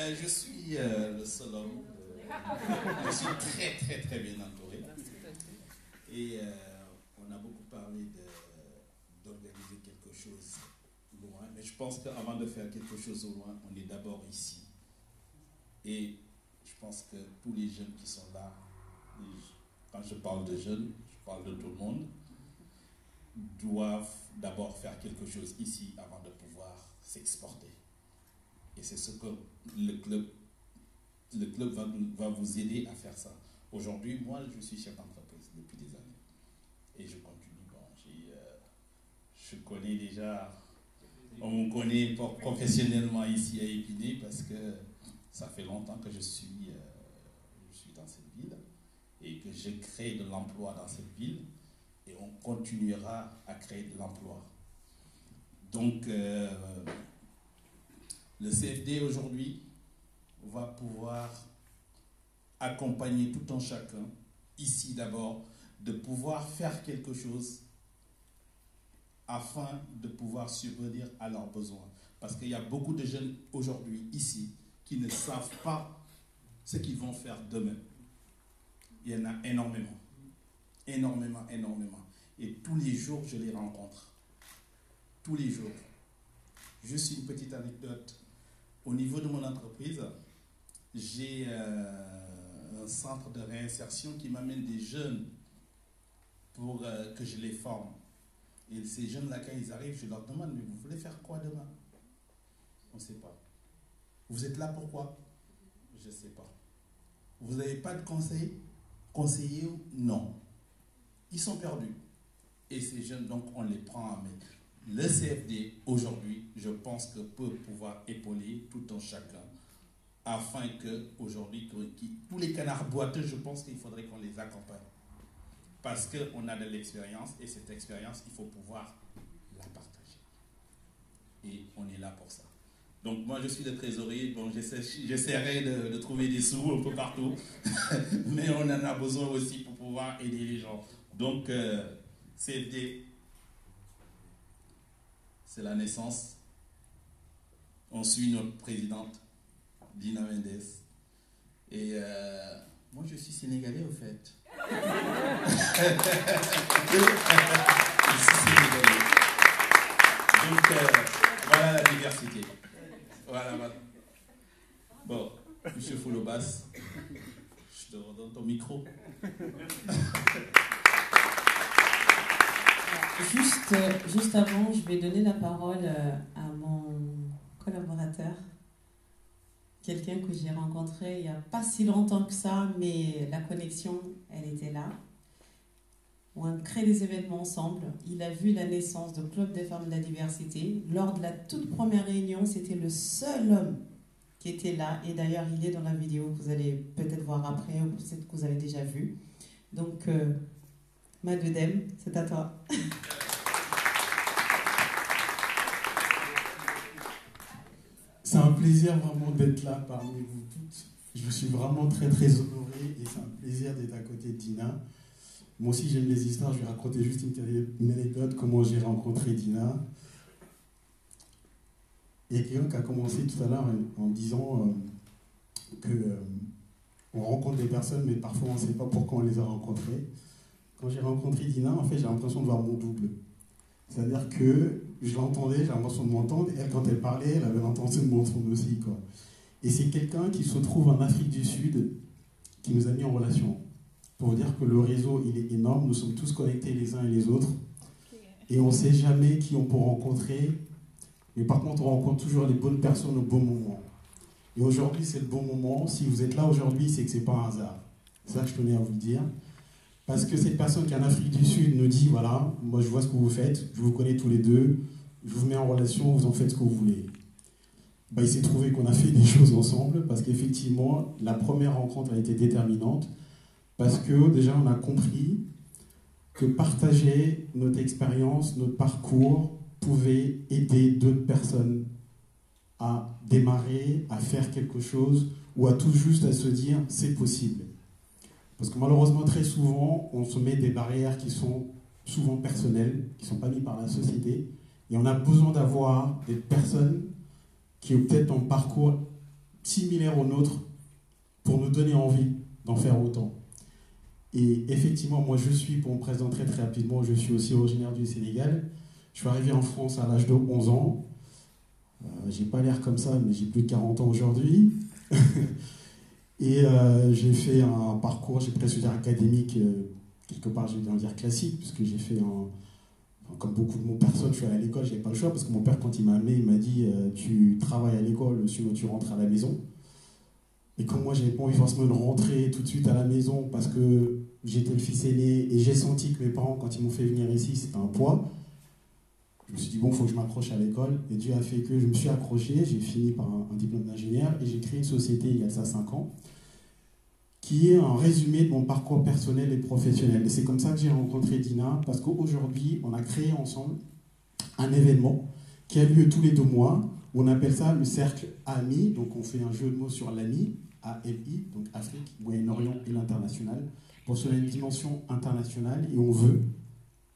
Je suis le seul homme. Je suis très très très bien entouré. Et on a beaucoup parlé d'organiser quelque chose loin. Mais je pense qu'avant de faire quelque chose au loin, on est d'abord ici. Et je pense que tous les jeunes qui sont là, quand je parle de jeunes, je parle de tout le monde, doivent d'abord faire quelque chose ici avant de pouvoir s'exporter. Et c'est ce que le club va vous aider à faire ça. Aujourd'hui, moi, je suis chef d'entreprise depuis des années. Et je continue. Bon, je je connais déjà, on me connaît professionnellement ici à Épinay parce que ça fait longtemps que je suis dans cette ville et que j'ai créé de l'emploi dans cette ville et on continuera à créer de l'emploi. Donc, le CFD aujourd'hui va pouvoir accompagner tout un chacun, ici d'abord, de pouvoir faire quelque chose afin de pouvoir subvenir à leurs besoins. Parce qu'il y a beaucoup de jeunes aujourd'hui ici qui ne savent pas ce qu'ils vont faire demain. Il y en a énormément. Énormément, énormément. Et tous les jours, je les rencontre. Tous les jours. Juste une petite anecdote. Au niveau de mon entreprise, j'ai un centre de réinsertion qui m'amène des jeunes pour que je les forme. Et ces jeunes-là, quand ils arrivent, je leur demande, mais vous voulez faire quoi demain? On ne sait pas. Vous êtes là pourquoi? Je ne sais pas. Vous n'avez pas de conseiller? Non. Ils sont perdus. Et ces jeunes, donc, on les prend en main. Le CFD, aujourd'hui, je pense que peut pouvoir épauler tout un chacun afin que, aujourd'hui, tous les canards boiteux, je pense qu'il faudrait qu'on les accompagne. Parce qu'on a de l'expérience et cette expérience, il faut pouvoir la partager. Et on est là pour ça. Donc moi, je suis le trésorier. Bon, j'essaierai de trouver des sous un peu partout. Mais on en a besoin aussi pour pouvoir aider les gens. Donc, CFD, c'est la naissance. On suit notre présidente, Dina Mendes. Et moi, je suis sénégalais, au fait. Donc, voilà la diversité. Voilà. Bon, monsieur Foulobas, je te redonne ton micro. Juste avant, je vais donner la parole à mon collaborateur, quelqu'un que j'ai rencontré il n'y a pas si longtemps que ça, mais la connexion, elle était là. On crée des événements ensemble. Il a vu la naissance du Club des femmes de la diversité. Lors de la toute première réunion, c'était le seul homme qui était là. Et d'ailleurs, il est dans la vidéo que vous allez peut-être voir après, ou peut-être que vous avez déjà vu. Donc, Madedem, c'est à toi. C'est un plaisir vraiment d'être là parmi vous toutes. Je suis vraiment très très honoré et c'est un plaisir d'être à côté de Dina. Moi aussi j'aime les histoires, je vais raconter juste une anecdote, comment j'ai rencontré Dina. Il y a quelqu'un qui a commencé tout à l'heure en disant qu'on rencontre des personnes mais parfois on ne sait pas pourquoi on les a rencontrées. Quand j'ai rencontré Dina, en fait j'ai l'impression de voir mon double. C'est-à-dire que je l'entendais, j'ai l'impression de m'entendre, et elle, quand elle parlait, elle avait l'intention de m'entendre aussi, quoi. Et c'est quelqu'un qui se trouve en Afrique du Sud, qui nous a mis en relation. Pour dire que le réseau, il est énorme, nous sommes tous connectés les uns et les autres, et on ne sait jamais qui on peut rencontrer, mais par contre, on rencontre toujours les bonnes personnes au bon moment. Et aujourd'hui, c'est le bon moment. Si vous êtes là aujourd'hui, c'est que ce n'est pas un hasard. C'est ça que je tenais à vous le dire. Parce que cette personne qui est en Afrique du Sud nous dit, voilà, moi je vois ce que vous faites, je vous connais tous les deux, je vous mets en relation, vous en faites ce que vous voulez. Il s'est trouvé qu'on a fait des choses ensemble, parce qu'effectivement, la première rencontre a été déterminante, parce que déjà on a compris que partager notre expérience, notre parcours, pouvait aider d'autres personnes à démarrer, à faire quelque chose, ou à tout juste à se dire, c'est possible. Parce que malheureusement, très souvent, on se met des barrières qui sont souvent personnelles, qui ne sont pas mises par la société. Et on a besoin d'avoir des personnes qui ont peut-être un parcours similaire au nôtre pour nous donner envie d'en faire autant. Et effectivement, moi je suis, pour me présenter très rapidement, je suis aussi originaire du Sénégal. Je suis arrivé en France à l'âge de 11 ans. J'ai pas l'air comme ça, mais j'ai plus de 40 ans aujourd'hui. Et j'ai fait un parcours, j'ai presque dire académique, quelque part j'ai envie de dire classique, puisque j'ai fait comme beaucoup de mon personnes, je suis allé à l'école, j'avais pas le choix, parce que mon père, quand il m'a amené, il m'a dit tu travailles à l'école, sinon tu rentres à la maison. Et comme moi, j'avais pas envie forcément de rentrer tout de suite à la maison, parce que j'étais le fils aîné, et j'ai senti que mes parents, quand ils m'ont fait venir ici, c'était un poids. Je Je me suis dit, bon, il faut que je m'accroche à l'école. Et Dieu a fait que je me suis accroché, j'ai fini par un diplôme d'ingénieur et j'ai créé une société il y a de ça 5 ans, qui est un résumé de mon parcours personnel et professionnel. Et c'est comme ça que j'ai rencontré Dina, parce qu'aujourd'hui, on a créé ensemble un événement qui a lieu tous les 2 mois. On appelle ça le cercle AMI, donc on fait un jeu de mots sur l'AMI, AMI, donc Afrique, Moyen-Orient et l'international, pour cela une dimension internationale, et on veut,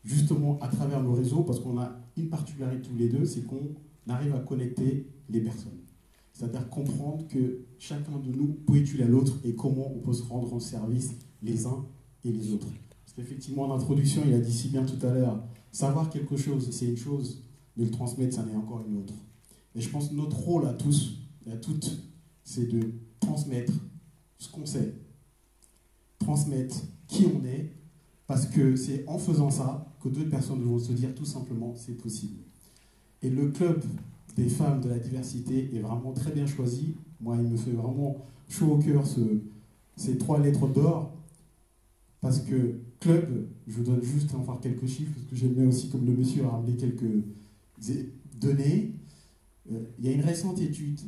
justement à travers nos réseaux, parce qu'on a une particularité tous les deux, c'est qu'on arrive à connecter les personnes. C'est-à-dire comprendre que chacun de nous peut utile à l'autre et comment on peut se rendre en service les uns et les autres. Parce qu'effectivement, en introduction, il a dit si bien tout à l'heure, savoir quelque chose, c'est une chose, mais le transmettre, ça n'est encore une autre. Et je pense que notre rôle à tous et à toutes, c'est de transmettre ce qu'on sait, transmettre qui on est, parce que c'est en faisant ça que d'autres personnes vont se dire tout simplement c'est possible. Et le club des femmes de la diversité est vraiment très bien choisi. Moi, il me fait vraiment chaud au cœur ces 3 lettres d'or, parce que club, je vous donne juste encore quelques chiffres, parce que j'aime bien aussi, comme le monsieur a ramené quelques données. Il y a une récente étude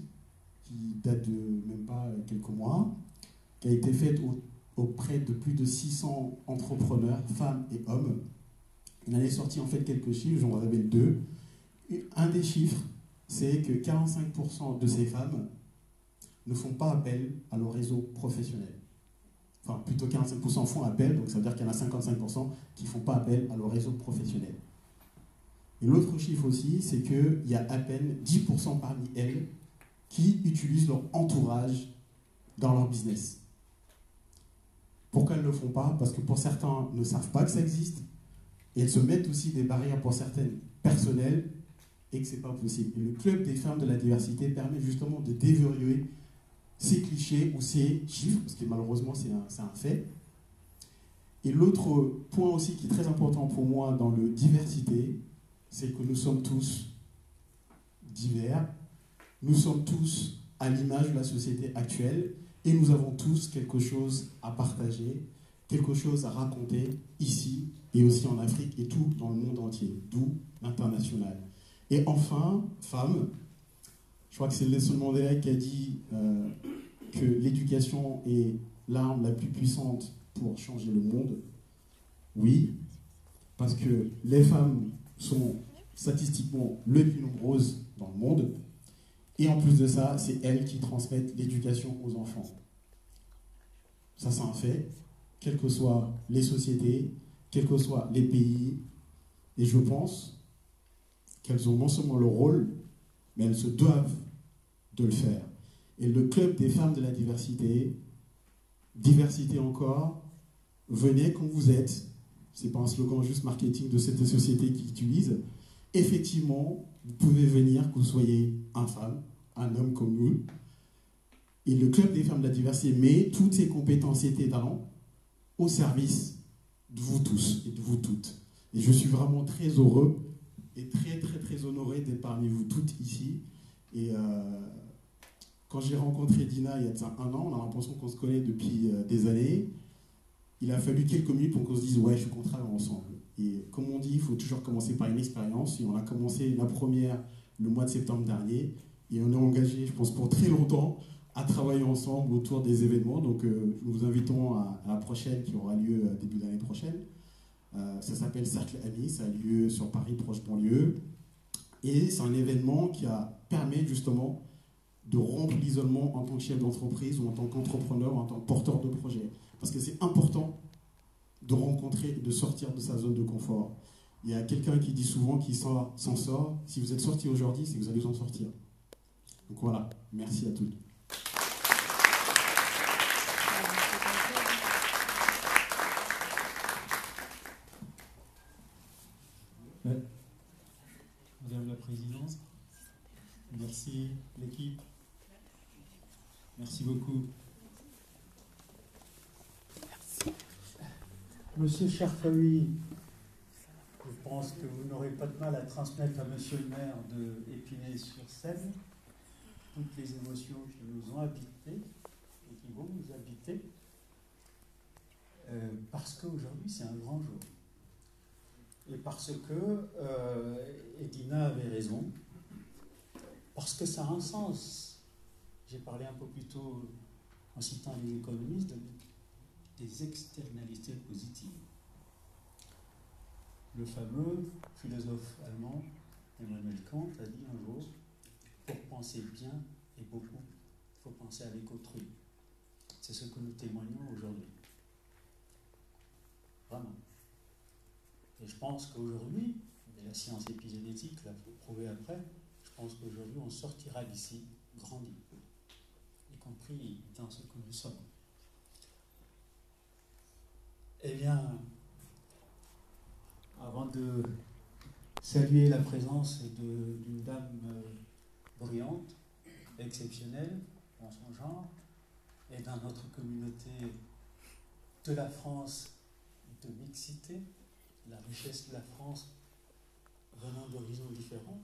qui date de même pas quelques mois, qui a été faite auprès de plus de 600 entrepreneurs, femmes et hommes. Il en est sorti en fait quelques chiffres, j'en révèle 2. Un des chiffres, c'est que 45% de ces femmes ne font pas appel à leur réseau professionnel. Enfin, plutôt 45% font appel, donc ça veut dire qu'il y en a 55% qui ne font pas appel à leur réseau professionnel. Et l'autre chiffre aussi, c'est qu'il y a à peine 10% parmi elles qui utilisent leur entourage dans leur business. Pourquoi elles ne le font pas? Parce que pour certains ne savent pas que ça existe, et elles se mettent aussi des barrières pour certaines personnelles, et que ce n'est pas possible. Et le club des femmes de la diversité permet justement de déverrouiller ces clichés ou ces chiffres, parce que malheureusement c'est un fait. Et l'autre point aussi qui est très important pour moi dans le diversité, c'est que nous sommes tous divers, nous sommes tous à l'image de la société actuelle, et nous avons tous quelque chose à partager, quelque chose à raconter ici et aussi en Afrique et tout dans le monde entier, d'où l'international. Et enfin, femmes, je crois que c'est Nelson Mandela qui a dit que l'éducation est l'arme la plus puissante pour changer le monde. Oui, parce que les femmes sont statistiquement les plus nombreuses dans le monde. Et en plus de ça, c'est elles qui transmettent l'éducation aux enfants. Ça, c'est un fait, quelles que soient les sociétés, quels que soient les pays. Et je pense qu'elles ont non seulement le rôle, mais elles se doivent de le faire. Et le club des femmes de la diversité, diversité encore, venez comme vous êtes. Ce n'est pas un slogan juste marketing de cette société qui utilise. Effectivement, vous pouvez venir, que vous soyez un femme, un homme comme nous. Et le club des femmes de la diversité met toutes ses compétences et ses talents au service de vous tous et de vous toutes. Et je suis vraiment très heureux et très honoré d'être parmi vous toutes ici. Et quand j'ai rencontré Dina il y a de ça 1 an, on a l'impression qu'on se connaît depuis des années. Il a fallu quelques minutes pour qu'on se dise ouais, je suis qu'on travaille ensemble. Et comme on dit, il faut toujours commencer par une expérience. Et on a commencé la première le mois de septembre dernier. Et on est engagé, je pense, pour très longtemps à travailler ensemble autour des événements. Donc nous vous invitons à la prochaine qui aura lieu début d'année prochaine. Ça s'appelle Cercle Ami, ça a lieu sur Paris, proche banlieue. Et c'est un événement qui permet justement de rompre l'isolement en tant que chef d'entreprise ou en tant qu'entrepreneur ou en tant que porteur de projet. Parce que c'est important de rencontrer et de sortir de sa zone de confort. Il y a quelqu'un qui dit souvent qu'il s'en sort. Si vous êtes sorti aujourd'hui, c'est que vous allez en sortir. Donc voilà, merci à tous. Madame la Présidente, merci l'équipe, merci beaucoup. Monsieur Cherfaoui, je pense que vous n'aurez pas de mal à transmettre à Monsieur le maire de Épinay-sur-Seine toutes les émotions qui nous ont habités et qui vont nous habiter, parce qu'aujourd'hui c'est un grand jour. et parce que Edina avait raison, parce que ça a un sens. J'ai parlé un peu plus tôt, en citant les économistes, des externalités positives. Le fameux philosophe allemand Emmanuel Kant a dit un jour, pour penser bien et beaucoup, il faut penser avec autrui. C'est ce que nous témoignons aujourd'hui. Vraiment. Et je pense qu'aujourd'hui, et la science épigénétique l'a prouvé après, je pense qu'aujourd'hui on sortira d'ici grandi, y compris dans ce que nous sommes. Eh bien, avant de saluer la présence d'une dame brillante, exceptionnelle dans son genre, et dans notre communauté de la France de mixité, la richesse de la France venant d'horizons différents,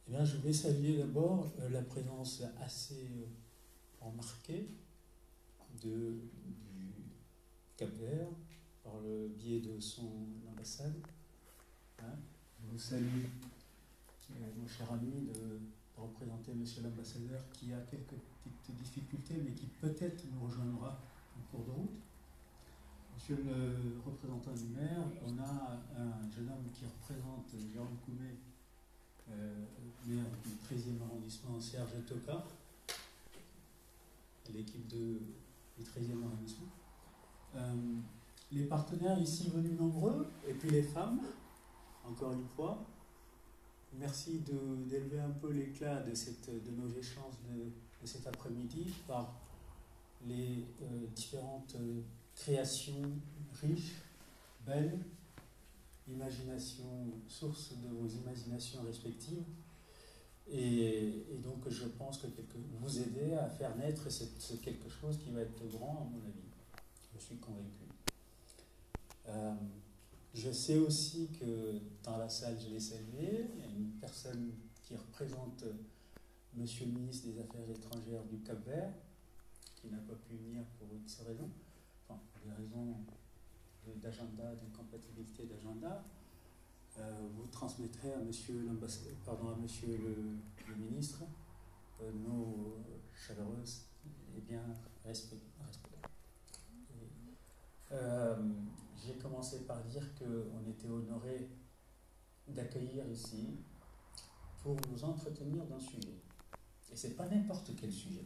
eh bien, je vais saluer d'abord la présence assez remarquée du Cap-Vert par le biais de son ambassade. Hein, je vous salue, mon cher ami, de représenter Monsieur l'ambassadeur qui a quelques petites difficultés, mais qui peut-être nous rejoindra en cours de route. Monsieur le représentant du maire, on a un jeune homme qui représente Jérôme Coumet, maire du 13e arrondissement, Serge Tocard, l'équipe du 13e arrondissement. Les partenaires ici venus nombreux, et puis les femmes, encore une fois. Merci d'élever un peu l'éclat de nos échanges de cet après-midi par les différentes créations riches, belles, imagination, source de vos imaginations respectives. Et donc je pense que vous aider à faire naître quelque chose qui va être grand, à mon avis. Je suis convaincu. Je sais aussi que dans la salle, je l'ai salué, il y a une personne qui représente Monsieur le ministre des Affaires étrangères du Cap-Vert, qui n'a pas pu venir pour X raisons, enfin pour des raisons d'agenda, d'incompatibilité d'agenda. Vous transmettrez à Monsieur le ministre nos chaleureuses et bien respect. J'ai commencé par dire qu'on était honoré d'accueillir ici pour nous entretenir d'un sujet. Et ce n'est pas n'importe quel sujet.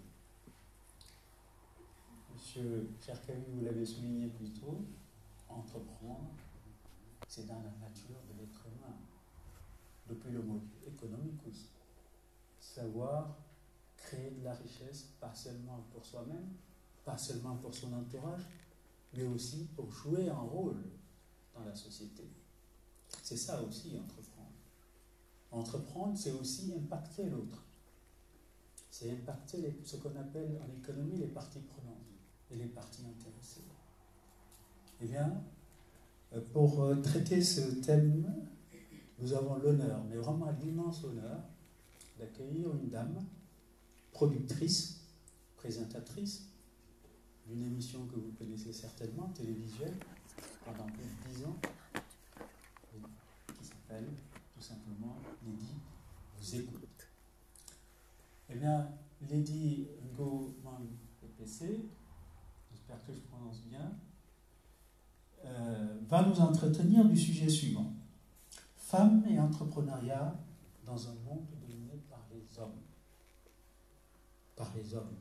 Monsieur Cherkaoui, vous l'avez souligné plus tôt, entreprendre, c'est dans la nature de l'être humain. Depuis le mot économique aussi. Savoir créer de la richesse, pas seulement pour soi-même, pas seulement pour son entourage, mais aussi pour jouer un rôle dans la société. C'est ça aussi, entreprendre. Entreprendre, c'est aussi impacter l'autre. C'est impacter ce qu'on appelle en économie les parties prenantes et les parties intéressées. Eh bien, pour traiter ce thème, nous avons l'honneur, mais vraiment l'immense honneur, d'accueillir une dame, productrice, présentatrice, d'une émission que vous connaissez certainement, télévisuelle, pendant plus de 10 ans, qui s'appelle tout simplement Lady vous écoute. Eh bien, Lady Ngo Mang PPC, j'espère que je prononce bien, va nous entretenir du sujet suivant. Femmes et entrepreneuriat dans un monde dominé par les hommes. Par les hommes.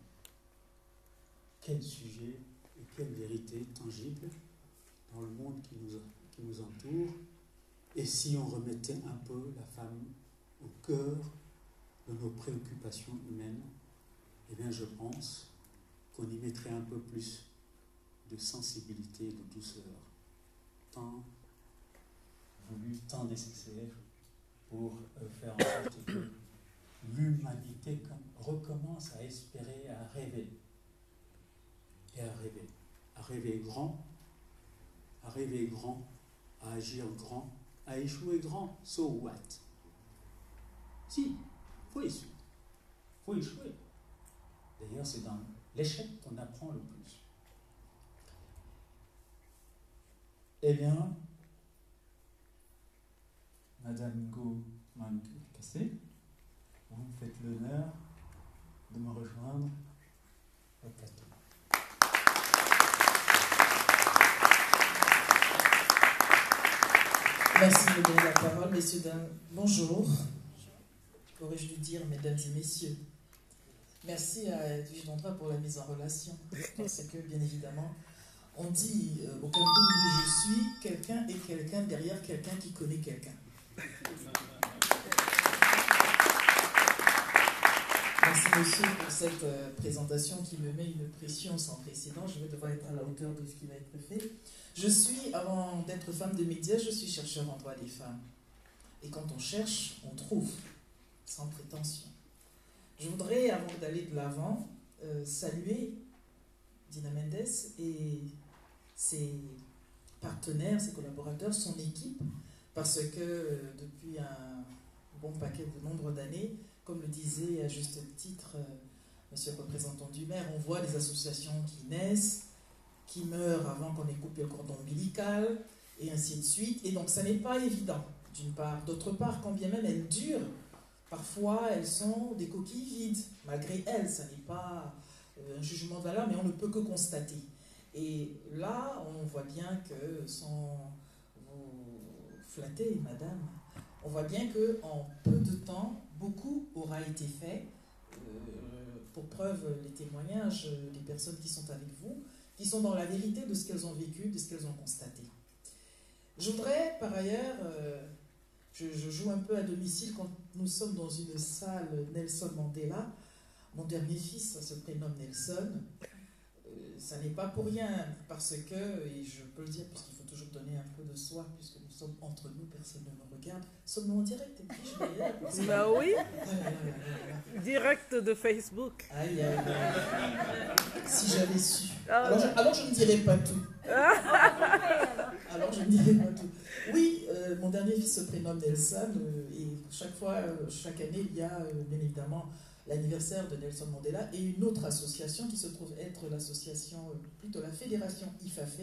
Quel sujet et quelle vérité tangible dans le monde qui nous entoure, et si on remettait un peu la femme au cœur de nos préoccupations humaines, eh bien je pense qu'on y mettrait un peu plus de sensibilité et de douceur, tant voulu, tant nécessaire pour faire en sorte que l'humanité recommence à espérer, à rêver. Et à rêver grand, à agir grand, à échouer grand, so what? Si, faut échouer. D'ailleurs, c'est dans l'échec qu'on apprend le plus. Eh bien, Madame Ngo Mankassé, vous me faites l'honneur de me rejoindre au plateau. Merci de me donner la parole, messieurs, dames. Bonjour. Qu'aurais-je dû dire, mesdames et messieurs? Merci à Edwige Dondra pour la mise en relation. Parce que, bien évidemment, on dit au Cameroun où je suis, quelqu'un est quelqu'un derrière quelqu'un qui connaît quelqu'un. Merci monsieur pour cette présentation qui me met une pression sans précédent. Je vais devoir être à la hauteur de ce qui va être fait. Je suis, avant d'être femme de médias, je suis chercheur en droit des femmes. Et quand on cherche, on trouve, sans prétention. Je voudrais, avant d'aller de l'avant, saluer Dina Mendes et ses partenaires, ses collaborateurs, son équipe, parce que depuis un bon paquet de nombre d'années, comme le disait à juste titre monsieur le représentant du maire, on voit des associations qui naissent, qui meurent avant qu'on ait coupé le cordon ombilical, et ainsi de suite. Et donc ça n'est pas évident, d'une part. D'autre part, quand bien même elles durent, parfois elles sont des coquilles vides. Malgré elles, ça n'est pas un jugement de valeur, mais on ne peut que constater. Et là, on voit bien que, sans vous flatter, madame, on voit bien qu'en peu de temps, beaucoup aura été fait. Pour preuve, les témoignages des personnes qui sont avec vous, qui sont dans la vérité de ce qu'elles ont vécu, de ce qu'elles ont constaté. Je voudrais, par ailleurs, je joue un peu à domicile quand nous sommes dans une salle Nelson Mandela. Mon dernier fils se prénomme Nelson. Ça n'est pas pour rien, parce que, et je peux le dire, puisqu'il faut toujours donner un peu de soi, puisque nous sommes entre nous, personne ne me regarde. Sommes-nous en direct? Bah oui, direct de Facebook. Aïe, aïe, aïe. Si j'avais su. Alors je ne dirais pas tout. Alors je ne dirais pas tout. Oui, mon dernier fils se prénomme Nelson, et chaque année, il y a bien évidemment l'anniversaire de Nelson Mandela et une autre association qui se trouve être l'association, plutôt la fédération IFAFE,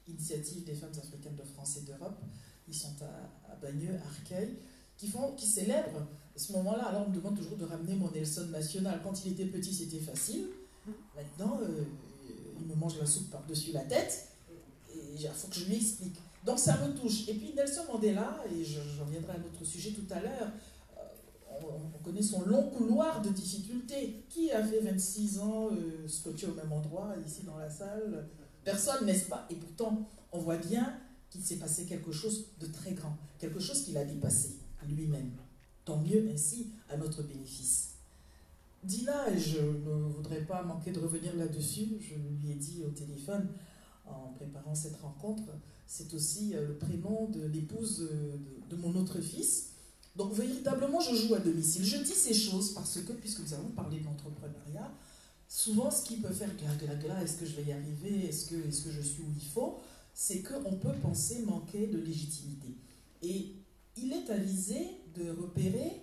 Initiative des femmes africaines de France et d'Europe. Ils sont à Bagneux, Arcueil, qui célèbrent ce moment-là. Alors on me demande toujours de ramener mon Nelson national. Quand il était petit, c'était facile. Maintenant, il me mange la soupe par-dessus la tête et il faut que je lui explique. Donc ça me touche. Et puis Nelson Mandela, et j'en reviendrai à notre sujet tout à l'heure, on connaît son long couloir de difficultés. Qui a fait 26 ans scotché au même endroit, ici dans la salle? Personne, n'est-ce pas? Et pourtant, on voit bien qu'il s'est passé quelque chose de très grand, quelque chose qu'il a dépassé lui-même. Tant mieux ainsi à notre bénéfice. Dina, et je ne voudrais pas manquer de revenir là-dessus, je lui ai dit au téléphone en préparant cette rencontre, c'est aussi le prénom de l'épouse de mon autre fils. Donc véritablement, je joue à domicile. Je dis ces choses parce que, puisque nous avons parlé d'entrepreneuriat, souvent ce qui peut faire gla, est-ce que je vais y arriver, est-ce que je suis où il faut, c'est qu'on peut penser manquer de légitimité. Et il est avisé de repérer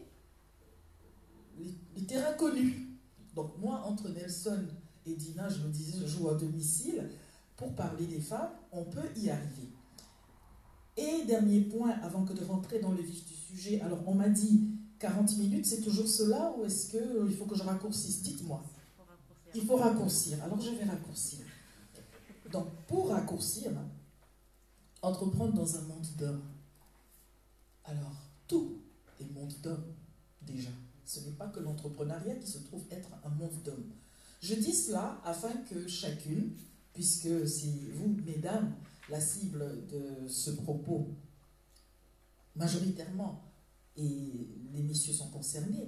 les terrains connus. Donc moi, entre Nelson et Dina, je le disais, je joue à domicile. Pour parler des femmes, on peut y arriver. Et dernier point, avant que de rentrer dans le vif du sujet, alors on m'a dit 40 minutes, c'est toujours cela ou est-ce qu'il faut que je raccourcisse? Dites-moi. Il faut raccourcir. Alors je vais raccourcir. Donc pour raccourcir, entreprendre dans un monde d'hommes. Alors tout est monde d'hommes déjà. Ce n'est pas que l'entrepreneuriat qui se trouve être un monde d'hommes. Je dis cela afin que chacune, puisque c'est vous, mesdames, la cible de ce propos, majoritairement, et les messieurs sont concernés.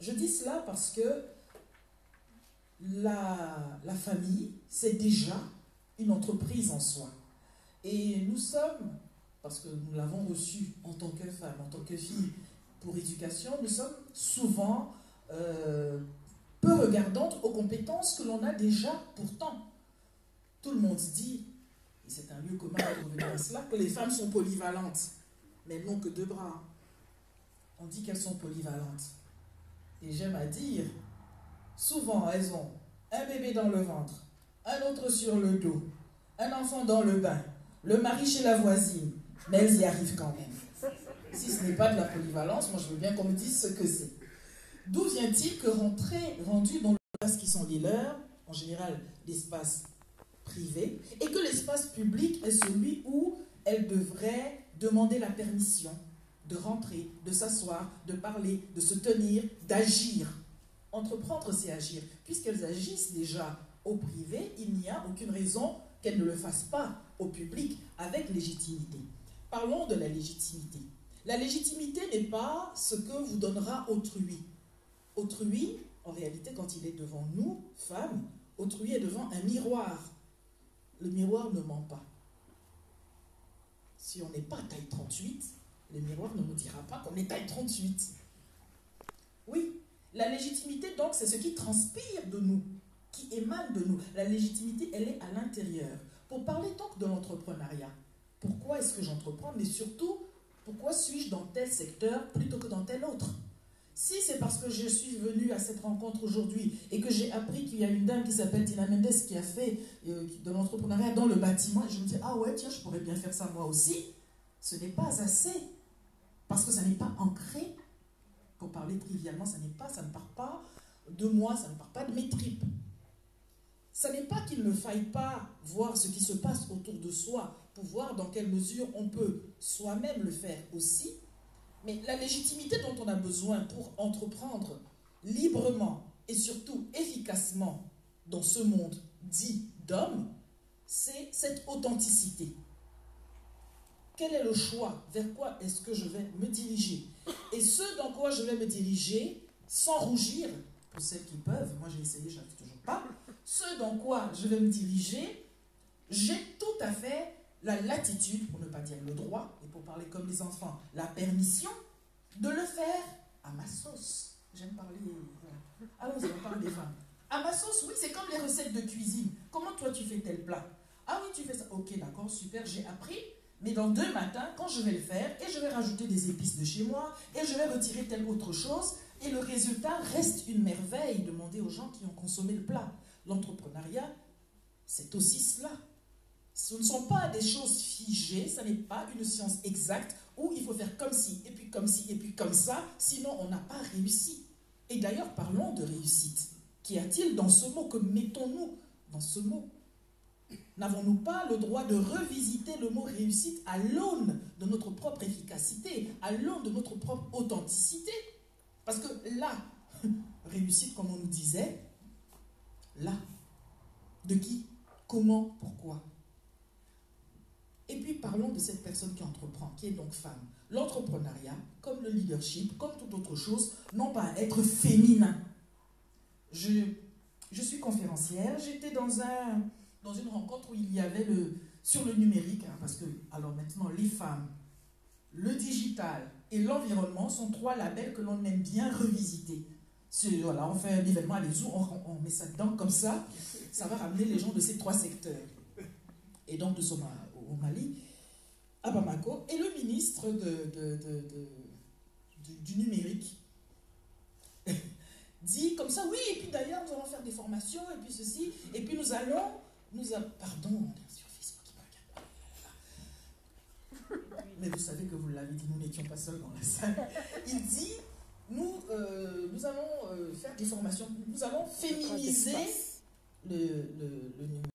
Je dis cela parce que la famille, c'est déjà une entreprise en soi. Et nous sommes, parce que nous l'avons reçu en tant que femme, en tant que fille, pour éducation, nous sommes souvent peu regardantes aux compétences que l'on a déjà pourtant. Tout le monde dit, et c'est un lieu commun de revenir à cela, que les femmes sont polyvalentes, mais elles n'ont que 2 bras. On dit qu'elles sont polyvalentes. Et j'aime à dire, souvent elles ont un bébé dans le ventre, un autre sur le dos, un enfant dans le bain, le mari chez la voisine, mais elles y arrivent quand même. Si ce n'est pas de la polyvalence, moi je veux bien qu'on me dise ce que c'est. D'où vient-il que rendu dans l'espace qui sont les leurs, en général l'espace privé, et que l'espace public est celui où elles devraient demander la permission de rentrer, de s'asseoir, de parler, de se tenir, d'agir. Entreprendre, c'est agir. Puisqu'elles agissent déjà au privé, il n'y a aucune raison qu'elles ne le fassent pas au public avec légitimité. Parlons de la légitimité. La légitimité n'est pas ce que vous donnera autrui. Autrui, en réalité, quand il est devant nous, femmes, autrui est devant un miroir. Le miroir ne ment pas. Si on n'est pas taille 38, le miroir ne nous dira pas qu'on est taille 38. Oui, la légitimité, donc, c'est ce qui transpire de nous, qui émane de nous. La légitimité, elle est à l'intérieur. Pour parler donc de l'entrepreneuriat, pourquoi est-ce que j'entreprends, mais surtout, pourquoi suis-je dans tel secteur plutôt que dans tel autre? Si c'est parce que je suis venue à cette rencontre aujourd'hui et que j'ai appris qu'il y a une dame qui s'appelle Tina Mendes qui a fait de l'entrepreneuriat dans le bâtiment, et je me dis, ah ouais, tiens, je pourrais bien faire ça moi aussi, ce n'est pas assez. Parce que ça n'est pas ancré, pour parler trivialement, ça ne part pas de moi, ça ne part pas de mes tripes. Ça n'est pas qu'il ne faille pas voir ce qui se passe autour de soi pour voir dans quelle mesure on peut soi-même le faire aussi. Mais la légitimité dont on a besoin pour entreprendre librement et surtout efficacement dans ce monde dit d'hommes, c'est cette authenticité. Quel est le choix? Vers quoi est-ce que je vais me diriger? Et ce dans quoi je vais me diriger, sans rougir, pour celles qui peuvent, moi j'ai essayé, je n'arrive toujours pas, ce dans quoi je vais me diriger, j'ai tout à fait la latitude, pour ne pas dire le droit, et pour parler comme les enfants, la permission de le faire à ma sauce. J'aime parler... Allons-y, on parle des femmes. À ma sauce, oui, c'est comme les recettes de cuisine. Comment toi tu fais tel plat? Ah oui, tu fais ça. Ok, d'accord, super, j'ai appris. Mais dans 2 matins, quand je vais le faire, et je vais rajouter des épices de chez moi, et je vais retirer telle autre chose, et le résultat reste une merveille. Demandez aux gens qui ont consommé le plat. L'entrepreneuriat, c'est aussi cela. Ce ne sont pas des choses figées, ce n'est pas une science exacte où il faut faire comme ci, et puis comme ci, et puis comme ça, sinon on n'a pas réussi. Et d'ailleurs, parlons de réussite. Qu'y a-t-il dans ce mot? Que mettons-nous dans ce mot? N'avons-nous pas le droit de revisiter le mot réussite à l'aune de notre propre efficacité, à l'aune de notre propre authenticité? Parce que là, réussite, comme on nous disait, là, de qui, comment, pourquoi? Et puis parlons de cette personne qui entreprend, qui est donc femme. L'entrepreneuriat, comme le leadership, comme toute autre chose, n'ont pas à être féminin. Je suis conférencière, j'étais dans une rencontre où il y avait sur le numérique, hein, parce que alors maintenant les femmes, le digital et l'environnement sont 3 labels que l'on aime bien revisiter. Voilà, on fait un événement à l'ESU, on met ça dedans comme ça va ramener les gens de ces 3 secteurs. Et donc nous sommes au Mali, à Bamako, et le ministre du numérique dit comme ça, oui, et puis d'ailleurs nous allons faire des formations, et puis ceci, et puis pardon, on est sur Facebook, mais vous savez que vous l'avez dit, nous n'étions pas seuls dans la salle. Il dit, nous allons faire des formations, nous allons féminiser le numérique.